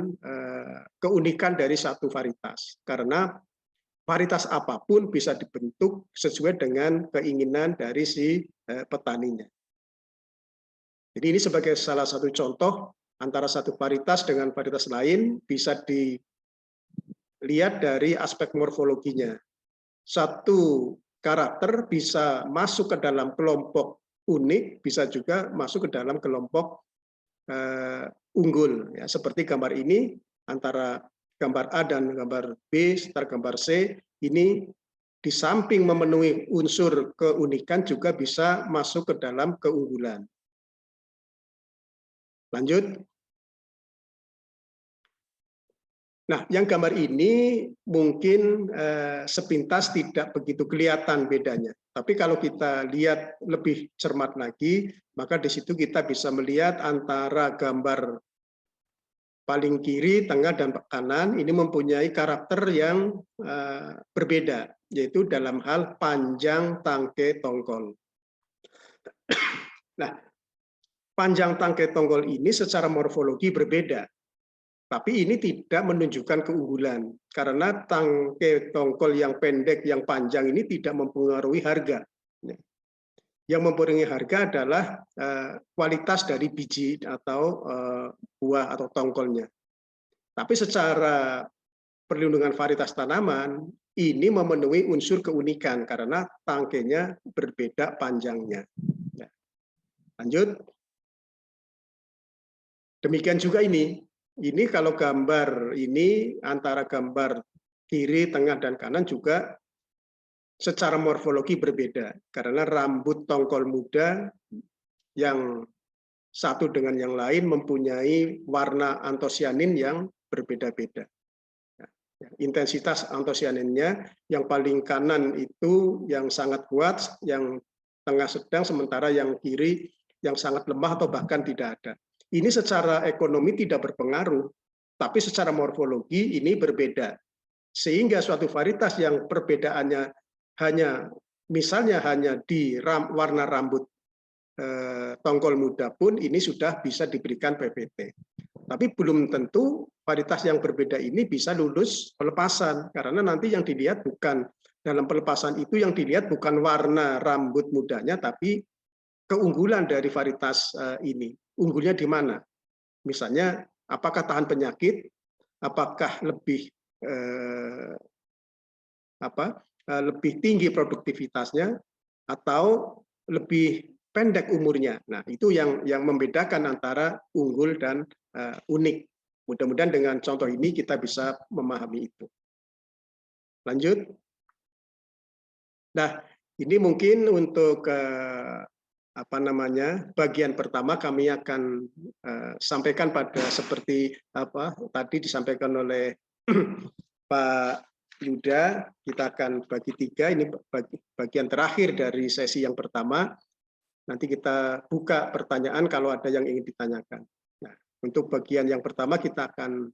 keunikan dari satu varietas, karena varietas apapun bisa dibentuk sesuai dengan keinginan dari si petaninya. Jadi ini sebagai salah satu contoh antara satu varietas dengan varietas lain bisa dilihat dari aspek morfologinya. Satu karakter bisa masuk ke dalam kelompok unik, bisa juga masuk ke dalam kelompok unggul. Ya, seperti gambar ini antara gambar A dan gambar B serta gambar C ini di samping memenuhi unsur keunikan juga bisa masuk ke dalam keunggulan. Lanjut. Nah, yang gambar ini mungkin sepintas tidak begitu kelihatan bedanya. Tapi kalau kita lihat lebih cermat lagi, maka di situ kita bisa melihat antara gambar paling kiri, tengah, dan kanan ini mempunyai karakter yang berbeda, yaitu dalam hal panjang tangkai tongkol. Nah, panjang tangkai tongkol ini secara morfologi berbeda, tapi ini tidak menunjukkan keunggulan, karena tangkai tongkol yang pendek, yang panjang ini tidak mempengaruhi harga. Yang mempengaruhi harga adalah kualitas dari biji atau buah atau tongkolnya. Tapi secara perlindungan varietas tanaman, ini memenuhi unsur keunikan karena tangkainya berbeda panjangnya. Lanjut. Demikian juga ini. Ini kalau gambar ini antara gambar kiri, tengah, dan kanan juga secara morfologi berbeda, karena rambut tongkol muda yang satu dengan yang lain mempunyai warna antosianin yang berbeda-beda. Intensitas antosianinnya yang paling kanan itu yang sangat kuat, yang tengah sedang, sementara yang kiri yang sangat lemah atau bahkan tidak ada. Ini secara ekonomi tidak berpengaruh, tapi secara morfologi ini berbeda. Sehingga suatu varietas yang perbedaannya misalnya hanya di warna rambut tongkol muda pun ini sudah bisa diberikan PPT. Tapi belum tentu varietas yang berbeda ini bisa lulus pelepasan, karena nanti yang dilihat bukan dalam pelepasan itu, yang dilihat bukan warna rambut mudanya, tapi keunggulan dari varietas ini. Unggulnya di mana? Misalnya, apakah tahan penyakit, apakah lebih lebih tinggi produktivitasnya, atau lebih pendek umurnya. Nah, itu yang membedakan antara unggul dan unik. Mudah-mudahan dengan contoh ini kita bisa memahami itu. Lanjut. Nah, ini mungkin untuk bagian pertama kami akan sampaikan pada seperti tadi disampaikan oleh Pak Yuda. Kita akan bagi 3, ini bagian terakhir dari sesi yang pertama. Nanti kita buka pertanyaan kalau ada yang ingin ditanyakan. Nah, untuk bagian yang pertama kita akan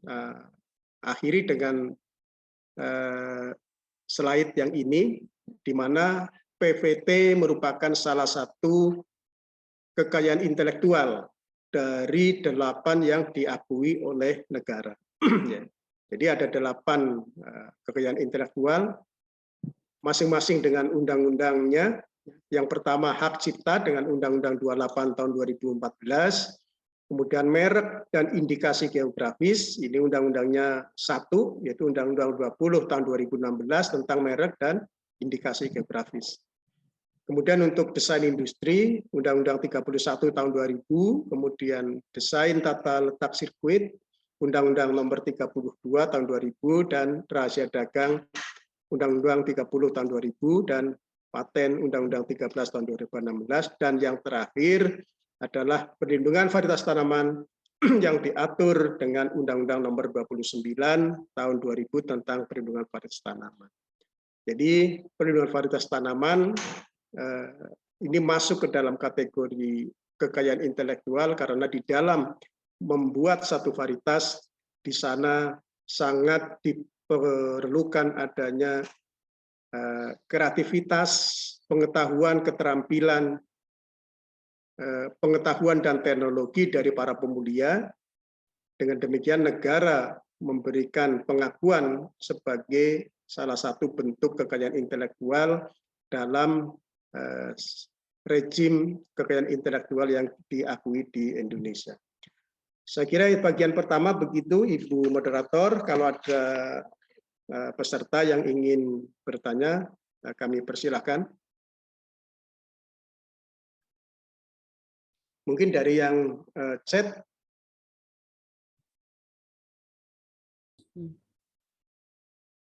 akhiri dengan slide yang ini, di mana PVT merupakan salah satu kekayaan intelektual dari 8 yang diakui oleh negara. Jadi ada 8 kekayaan intelektual, masing-masing dengan undang-undangnya. Yang pertama hak cipta dengan Undang-Undang 28 tahun 2014, kemudian merek dan indikasi geografis, ini undang-undangnya 1, yaitu Undang-Undang 20 tahun 2016 tentang merek dan indikasi geografis. Kemudian untuk desain industri, Undang-Undang 31 tahun 2000, kemudian desain tata letak sirkuit, Undang-Undang nomor 32 tahun 2000, dan rahasia dagang, Undang-Undang 30 tahun 2000, dan paten Undang-Undang 13 tahun 2016, dan yang terakhir adalah perlindungan varietas tanaman yang diatur dengan Undang-Undang Nomor 29 Tahun 2000 tentang perlindungan varietas tanaman. Jadi perlindungan varietas tanaman ini masuk ke dalam kategori kekayaan intelektual karena di dalam membuat satu varietas di sana sangat diperlukan adanya kreativitas, pengetahuan, keterampilan, pengetahuan dan teknologi dari para pemulia. Dengan demikian negara memberikan pengakuan sebagai salah satu bentuk kekayaan intelektual dalam rejim kekayaan intelektual yang diakui di Indonesia. Saya kira bagian pertama begitu, Ibu Moderator. Kalau ada peserta yang ingin bertanya, kami persilahkan. Mungkin dari yang chat.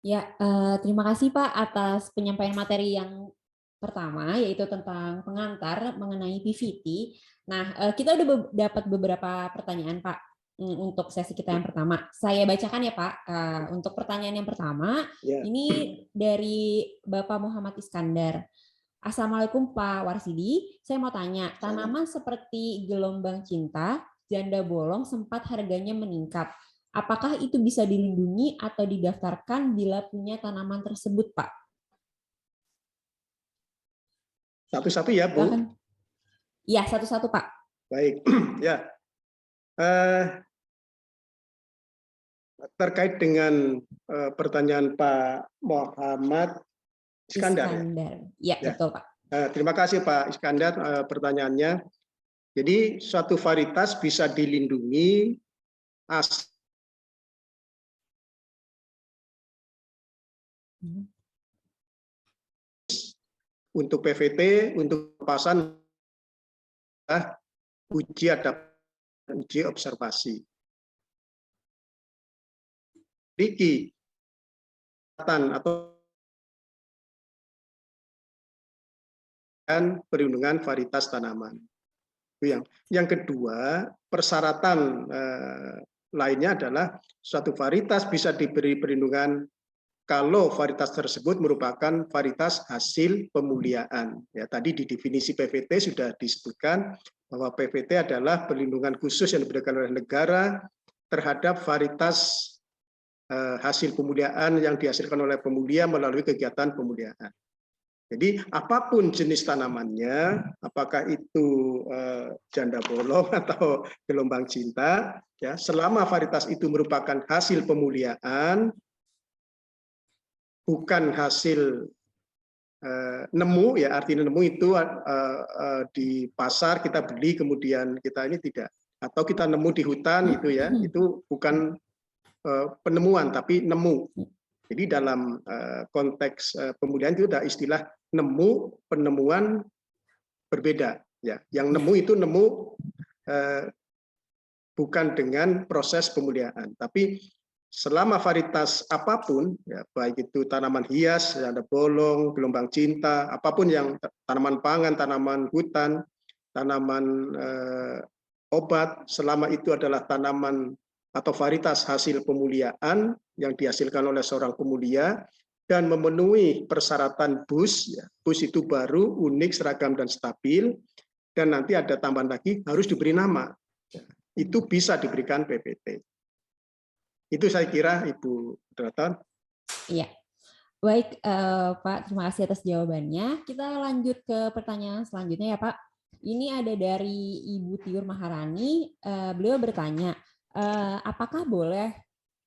Ya, terima kasih Pak atas penyampaian materi yang pertama, yaitu tentang pengantar mengenai PVT. Nah, kita udah dapat beberapa pertanyaan Pak untuk sesi kita yang pertama. Saya bacakan ya Pak. Untuk pertanyaan yang pertama, ini dari Bapak Muhammad Iskandar. Assalamualaikum Pak Warsidi, saya mau tanya, tanaman seperti gelombang cinta, janda bolong sempat harganya meningkat. Apakah itu bisa dilindungi atau didaftarkan bila punya tanaman tersebut, Pak? Satu-satu ya, Bu? Iya, satu-satu, Pak. Baik, ya. Terkait dengan pertanyaan Pak Muhammad Iskandar. Ya, betul Pak. Terima kasih Pak Iskandar pertanyaannya. Jadi suatu varietas bisa dilindungi untuk PVT, untuk pelepasan uji adaptasi, uji observasi. Riki atau perlindungan varietas tanaman. Itu yang kedua, persyaratan lainnya adalah suatu varietas bisa diberi perlindungan kalau varietas tersebut merupakan varietas hasil pemuliaan. Ya, tadi di definisi PVT sudah disebutkan bahwa PVT adalah perlindungan khusus yang diberikan oleh negara terhadap varietas hasil pemuliaan yang dihasilkan oleh pemulia melalui kegiatan pemuliaan. Jadi apapun jenis tanamannya, apakah itu janda bolong atau gelombang cinta, ya, selama varietas itu merupakan hasil pemuliaan, bukan hasil nemu, ya artinya nemu itu di pasar kita beli kemudian kita ini tidak, atau kita nemu di hutan itu ya, itu bukan penemuan tapi nemu. Jadi dalam konteks pemuliaan itu ada istilah nemu, penemuan berbeda. Ya, yang nemu itu nemu bukan dengan proses pemuliaan, tapi selama varietas apapun, ya, baik itu tanaman hias, ada bolong, gelombang cinta, apapun yang tanaman pangan, tanaman hutan, tanaman obat, selama itu adalah tanaman atau varietas hasil pemuliaan yang dihasilkan oleh seorang pemulia dan memenuhi persyaratan BUS, ya, BUS itu baru, unik, seragam, dan stabil, dan nanti ada tambahan lagi harus diberi nama. Ya, itu bisa diberikan PVT. Itu saya kira, Ibu Moderator. Iya. Baik, Pak, terima kasih atas jawabannya. Kita lanjut ke pertanyaan selanjutnya ya, Pak. Ini ada dari Ibu Tiur Maharani. Beliau bertanya, apakah boleh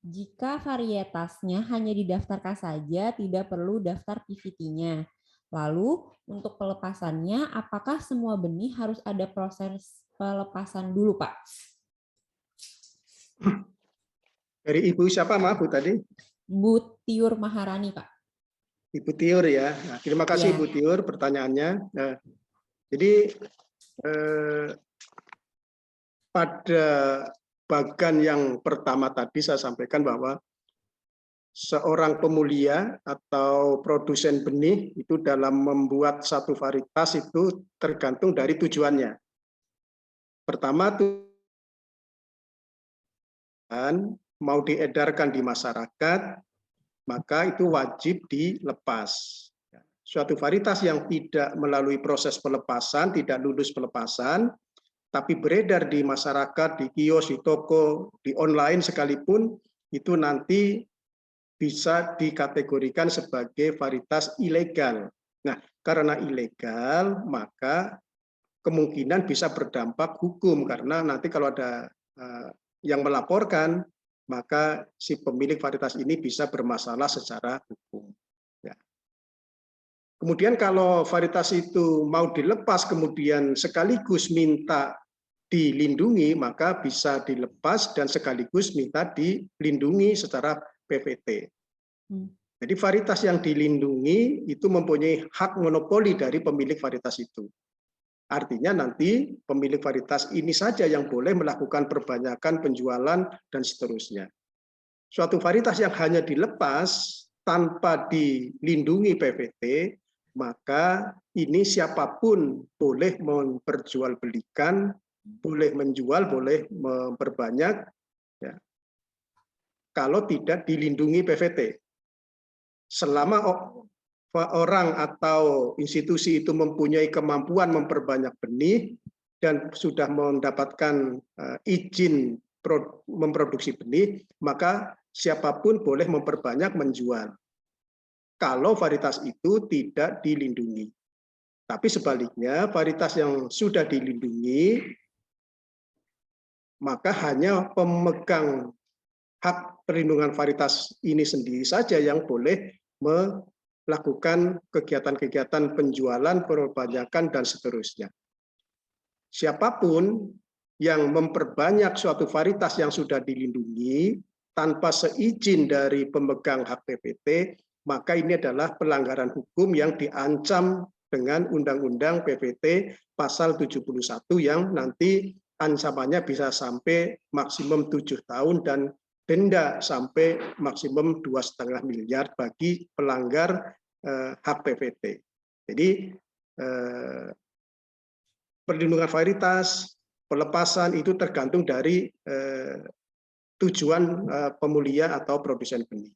jika varietasnya hanya didaftarkan saja, tidak perlu daftar PVT-nya? Lalu, untuk pelepasannya, apakah semua benih harus ada proses pelepasan dulu, Pak? Dari Ibu siapa, maaf Bu tadi? Bu Tiur Maharani, Pak. Ibu Tiur ya. Nah, terima kasih Ibu Tiur pertanyaannya. Nah, jadi pada bagian yang pertama tadi saya sampaikan bahwa seorang pemulia atau produsen benih itu dalam membuat satu varietas itu tergantung dari tujuannya. Pertama mau diedarkan di masyarakat, maka itu wajib dilepas. Suatu varietas yang tidak melalui proses pelepasan, tidak lulus pelepasan, tapi beredar di masyarakat, di kios, di toko, di online sekalipun, itu nanti bisa dikategorikan sebagai varietas ilegal. Nah, karena ilegal, maka kemungkinan bisa berdampak hukum, karena nanti kalau ada yang melaporkan, maka si pemilik varietas ini bisa bermasalah secara hukum. Ya. Kemudian kalau varietas itu mau dilepas, kemudian sekaligus minta dilindungi, maka bisa dilepas dan sekaligus minta dilindungi secara PVT. Jadi varietas yang dilindungi itu mempunyai hak monopoli dari pemilik varietas itu. Artinya nanti pemilik varietas ini saja yang boleh melakukan perbanyakan penjualan dan seterusnya. Suatu varietas yang hanya dilepas tanpa dilindungi PVT, maka ini siapapun boleh memperjualbelikan, boleh menjual, boleh memperbanyak, ya, kalau tidak dilindungi PVT. Selama orang atau institusi itu mempunyai kemampuan memperbanyak benih dan sudah mendapatkan izin memproduksi benih, maka siapapun boleh memperbanyak menjual. Kalau varietas itu tidak dilindungi. Tapi sebaliknya, varietas yang sudah dilindungi, maka hanya pemegang hak perlindungan varietas ini sendiri saja yang boleh melakukan kegiatan-kegiatan penjualan, perbanyakan, dan seterusnya. Siapapun yang memperbanyak suatu varietas yang sudah dilindungi tanpa seizin dari pemegang hak PVT, maka ini adalah pelanggaran hukum yang diancam dengan Undang-Undang PVT pasal 71 yang nanti ancamannya bisa sampai maksimum 7 tahun dan denda sampai maksimum 2,5 miliar bagi pelanggar hak PVT. Jadi perlindungan varietas, pelepasan itu tergantung dari tujuan pemulia atau produsen benih.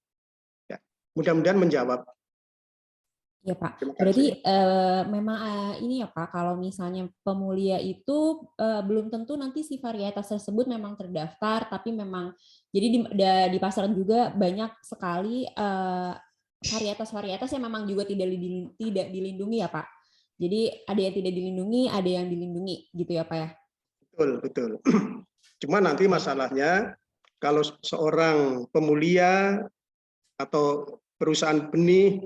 Ya, mudah-mudahan menjawab. Ya Pak, berarti memang ini ya Pak, kalau misalnya pemulia itu belum tentu nanti si varietas tersebut memang terdaftar, tapi memang jadi di pasaran juga banyak sekali varietas-varietas yang memang juga tidak dilindungi ya Pak. Jadi ada yang tidak dilindungi, ada yang dilindungi gitu ya Pak ya? Betul, betul. Cuma nanti masalahnya kalau seorang pemulia atau perusahaan benih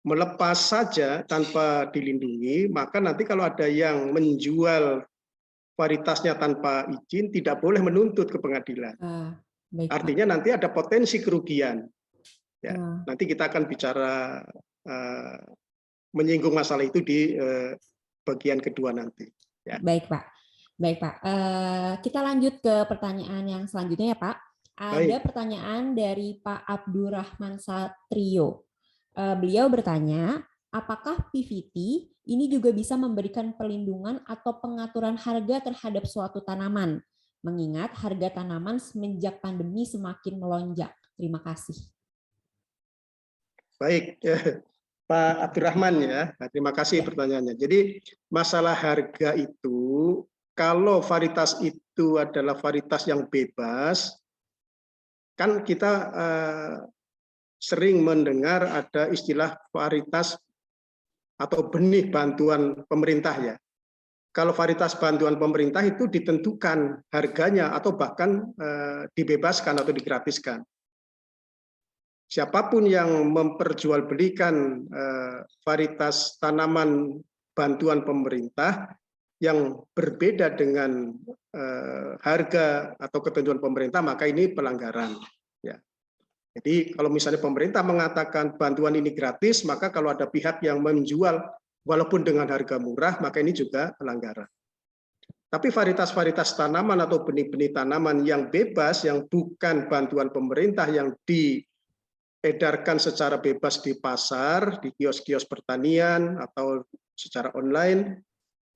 melepas saja tanpa dilindungi, maka nanti kalau ada yang menjual varietasnya tanpa izin, tidak boleh menuntut ke pengadilan. Artinya nanti ada potensi kerugian. Ya, nanti kita akan bicara menyinggung masalah itu di bagian kedua nanti. Ya. Baik Pak. Baik Pak. Kita lanjut ke pertanyaan yang selanjutnya ya Pak. Ada pertanyaan dari Pak Abdurrahman Satrio. Beliau bertanya, apakah PVT ini juga bisa memberikan perlindungan atau pengaturan harga terhadap suatu tanaman, mengingat harga tanaman semenjak pandemi semakin melonjak? Terima kasih. Baik, Pak Abdurrahman ya, terima kasih pertanyaannya. Jadi masalah harga itu, kalau varietas itu adalah varietas yang bebas, kan kita sering mendengar ada istilah varietas atau benih bantuan pemerintah ya. Kalau varietas bantuan pemerintah itu ditentukan harganya atau bahkan dibebaskan atau digratiskan. Siapapun yang memperjualbelikan varietas tanaman bantuan pemerintah yang berbeda dengan harga atau ketentuan pemerintah, maka ini pelanggaran. Ya. Jadi kalau misalnya pemerintah mengatakan bantuan ini gratis, maka kalau ada pihak yang menjual walaupun dengan harga murah, maka ini juga pelanggaran. Tapi varietas-varietas tanaman atau benih-benih tanaman yang bebas, yang bukan bantuan pemerintah, yang diedarkan secara bebas di pasar, di kios-kios pertanian, atau secara online,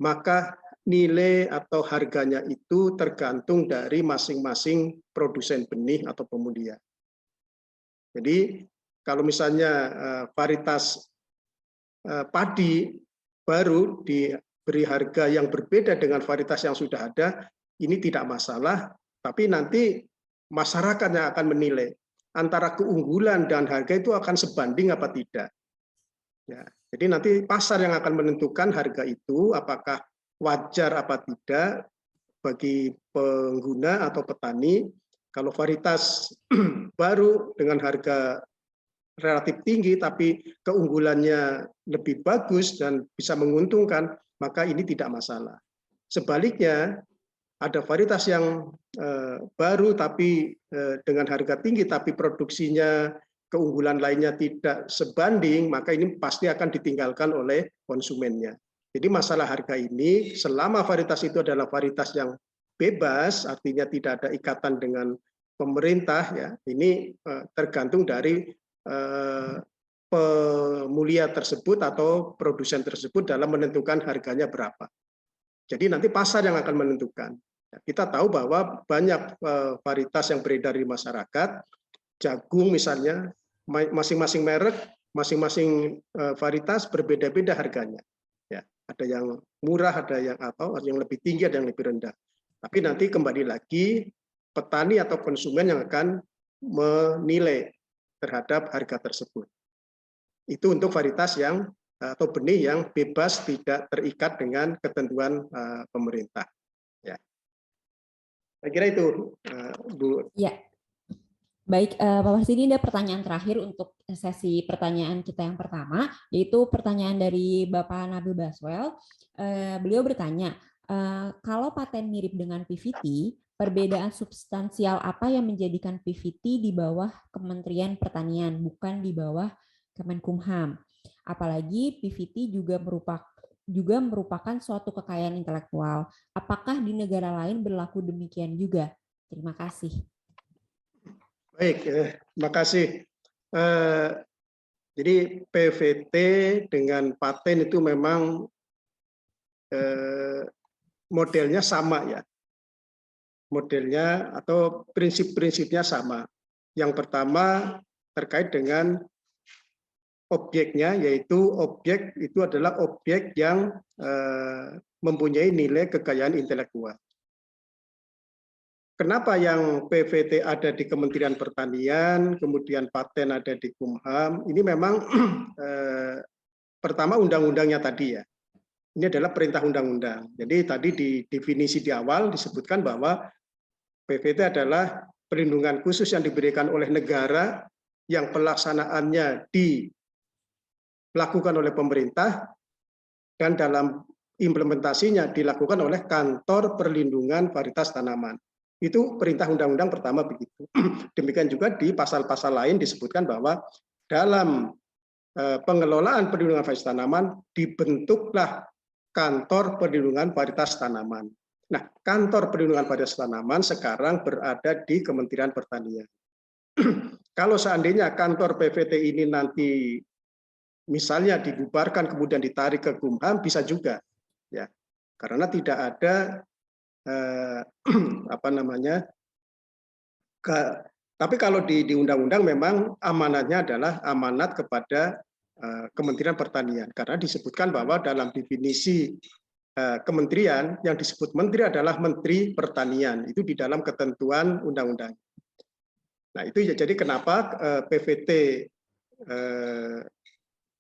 maka nilai atau harganya itu tergantung dari masing-masing produsen benih atau pemulia. Jadi kalau misalnya varietas padi baru diberi harga yang berbeda dengan varietas yang sudah ada, ini tidak masalah, tapi nanti masyarakat yang akan menilai antara keunggulan dan harga itu akan sebanding apa tidak. Ya, jadi nanti pasar yang akan menentukan harga itu apakah wajar apa tidak bagi pengguna atau petani. Kalau varietas baru dengan harga relatif tinggi tapi keunggulannya lebih bagus dan bisa menguntungkan, maka ini tidak masalah. Sebaliknya, ada varietas yang baru tapi dengan harga tinggi tapi produksinya keunggulan lainnya tidak sebanding, maka ini pasti akan ditinggalkan oleh konsumennya. Jadi masalah harga ini selama varietas itu adalah varietas yang bebas, artinya tidak ada ikatan dengan pemerintah, ya ini tergantung dari pemulia tersebut atau produsen tersebut dalam menentukan harganya berapa. Jadi nanti pasar yang akan menentukan. Kita tahu bahwa banyak varietas yang beredar di masyarakat, jagung misalnya, masing-masing merek, masing-masing varietas berbeda-beda harganya. Ya, ada yang murah, ada yang lebih tinggi, ada yang lebih rendah. Tapi nanti kembali lagi petani atau konsumen yang akan menilai terhadap harga tersebut. Itu untuk varietas yang atau benih yang bebas tidak terikat dengan ketentuan pemerintah. Ya, saya kira itu, Bu. Ya, baik, Pak Marsidi, ada pertanyaan terakhir untuk sesi pertanyaan kita yang pertama, yaitu pertanyaan dari Bapak Nabil Baswell. Beliau bertanya, kalau paten mirip dengan PVT, perbedaan substansial apa yang menjadikan PVT di bawah Kementerian Pertanian, bukan di bawah Kemenkumham? Apalagi PVT juga merupakan suatu kekayaan intelektual. Apakah di negara lain berlaku demikian juga? Terima kasih. Baik, terima kasih. Jadi PVT dengan paten itu memang modelnya sama ya. Modelnya atau prinsip-prinsipnya sama. Yang pertama terkait dengan objeknya, yaitu objek itu adalah objek yang mempunyai nilai kekayaan intelektual. Kenapa yang PVT ada di Kementerian Pertanian, kemudian paten ada di Kumham? Ini memang pertama undang-undangnya tadi ya. Ini adalah perintah undang-undang. Jadi tadi di definisi di awal disebutkan bahwa PVT adalah perlindungan khusus yang diberikan oleh negara yang pelaksanaannya dilakukan oleh pemerintah dan dalam implementasinya dilakukan oleh Kantor Perlindungan Varietas Tanaman. Itu perintah undang-undang pertama begitu. Demikian juga di pasal-pasal lain disebutkan bahwa dalam pengelolaan perlindungan varietas tanaman dibentuklah Kantor Perlindungan Varietas Tanaman. Nah, Kantor Perlindungan Varietas Tanaman sekarang berada di Kementerian Pertanian. Kalau seandainya kantor PVT ini nanti misalnya dibubarkan kemudian ditarik ke Kumham, bisa juga, ya, karena tidak ada tapi kalau di undang-undang memang amanatnya adalah amanat kepada Kementerian Pertanian, karena disebutkan bahwa dalam definisi kementerian yang disebut menteri adalah Menteri Pertanian, itu di dalam ketentuan undang-undang. Nah itu ya, jadi kenapa PVT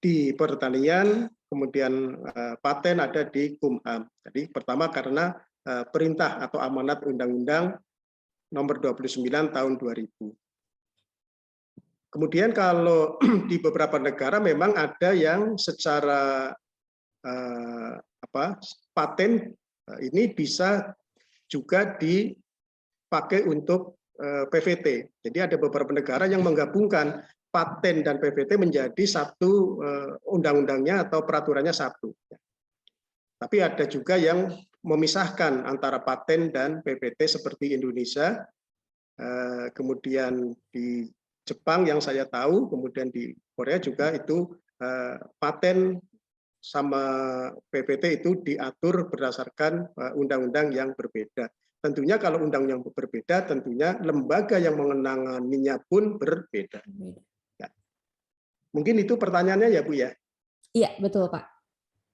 di pertanian, kemudian paten ada di Kumham. Jadi pertama karena perintah atau amanat Undang-Undang Nomor 29 Tahun 2000. Kemudian kalau di beberapa negara memang ada yang secara paten ini bisa juga dipakai untuk PVT. Jadi ada beberapa negara yang menggabungkan paten dan PVT menjadi satu undang-undangnya atau peraturannya satu. Tapi ada juga yang memisahkan antara paten dan PVT seperti Indonesia, kemudian di Jepang yang saya tahu, kemudian di Korea juga itu paten sama PPT itu diatur berdasarkan undang-undang yang berbeda. Tentunya kalau undang yang berbeda, tentunya lembaga yang mengenanganinya pun berbeda. Ya. Mungkin itu pertanyaannya ya Bu ya? Iya, betul Pak.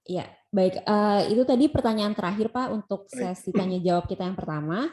Iya, baik. Itu tadi pertanyaan terakhir Pak untuk sesi tanya jawab kita yang pertama.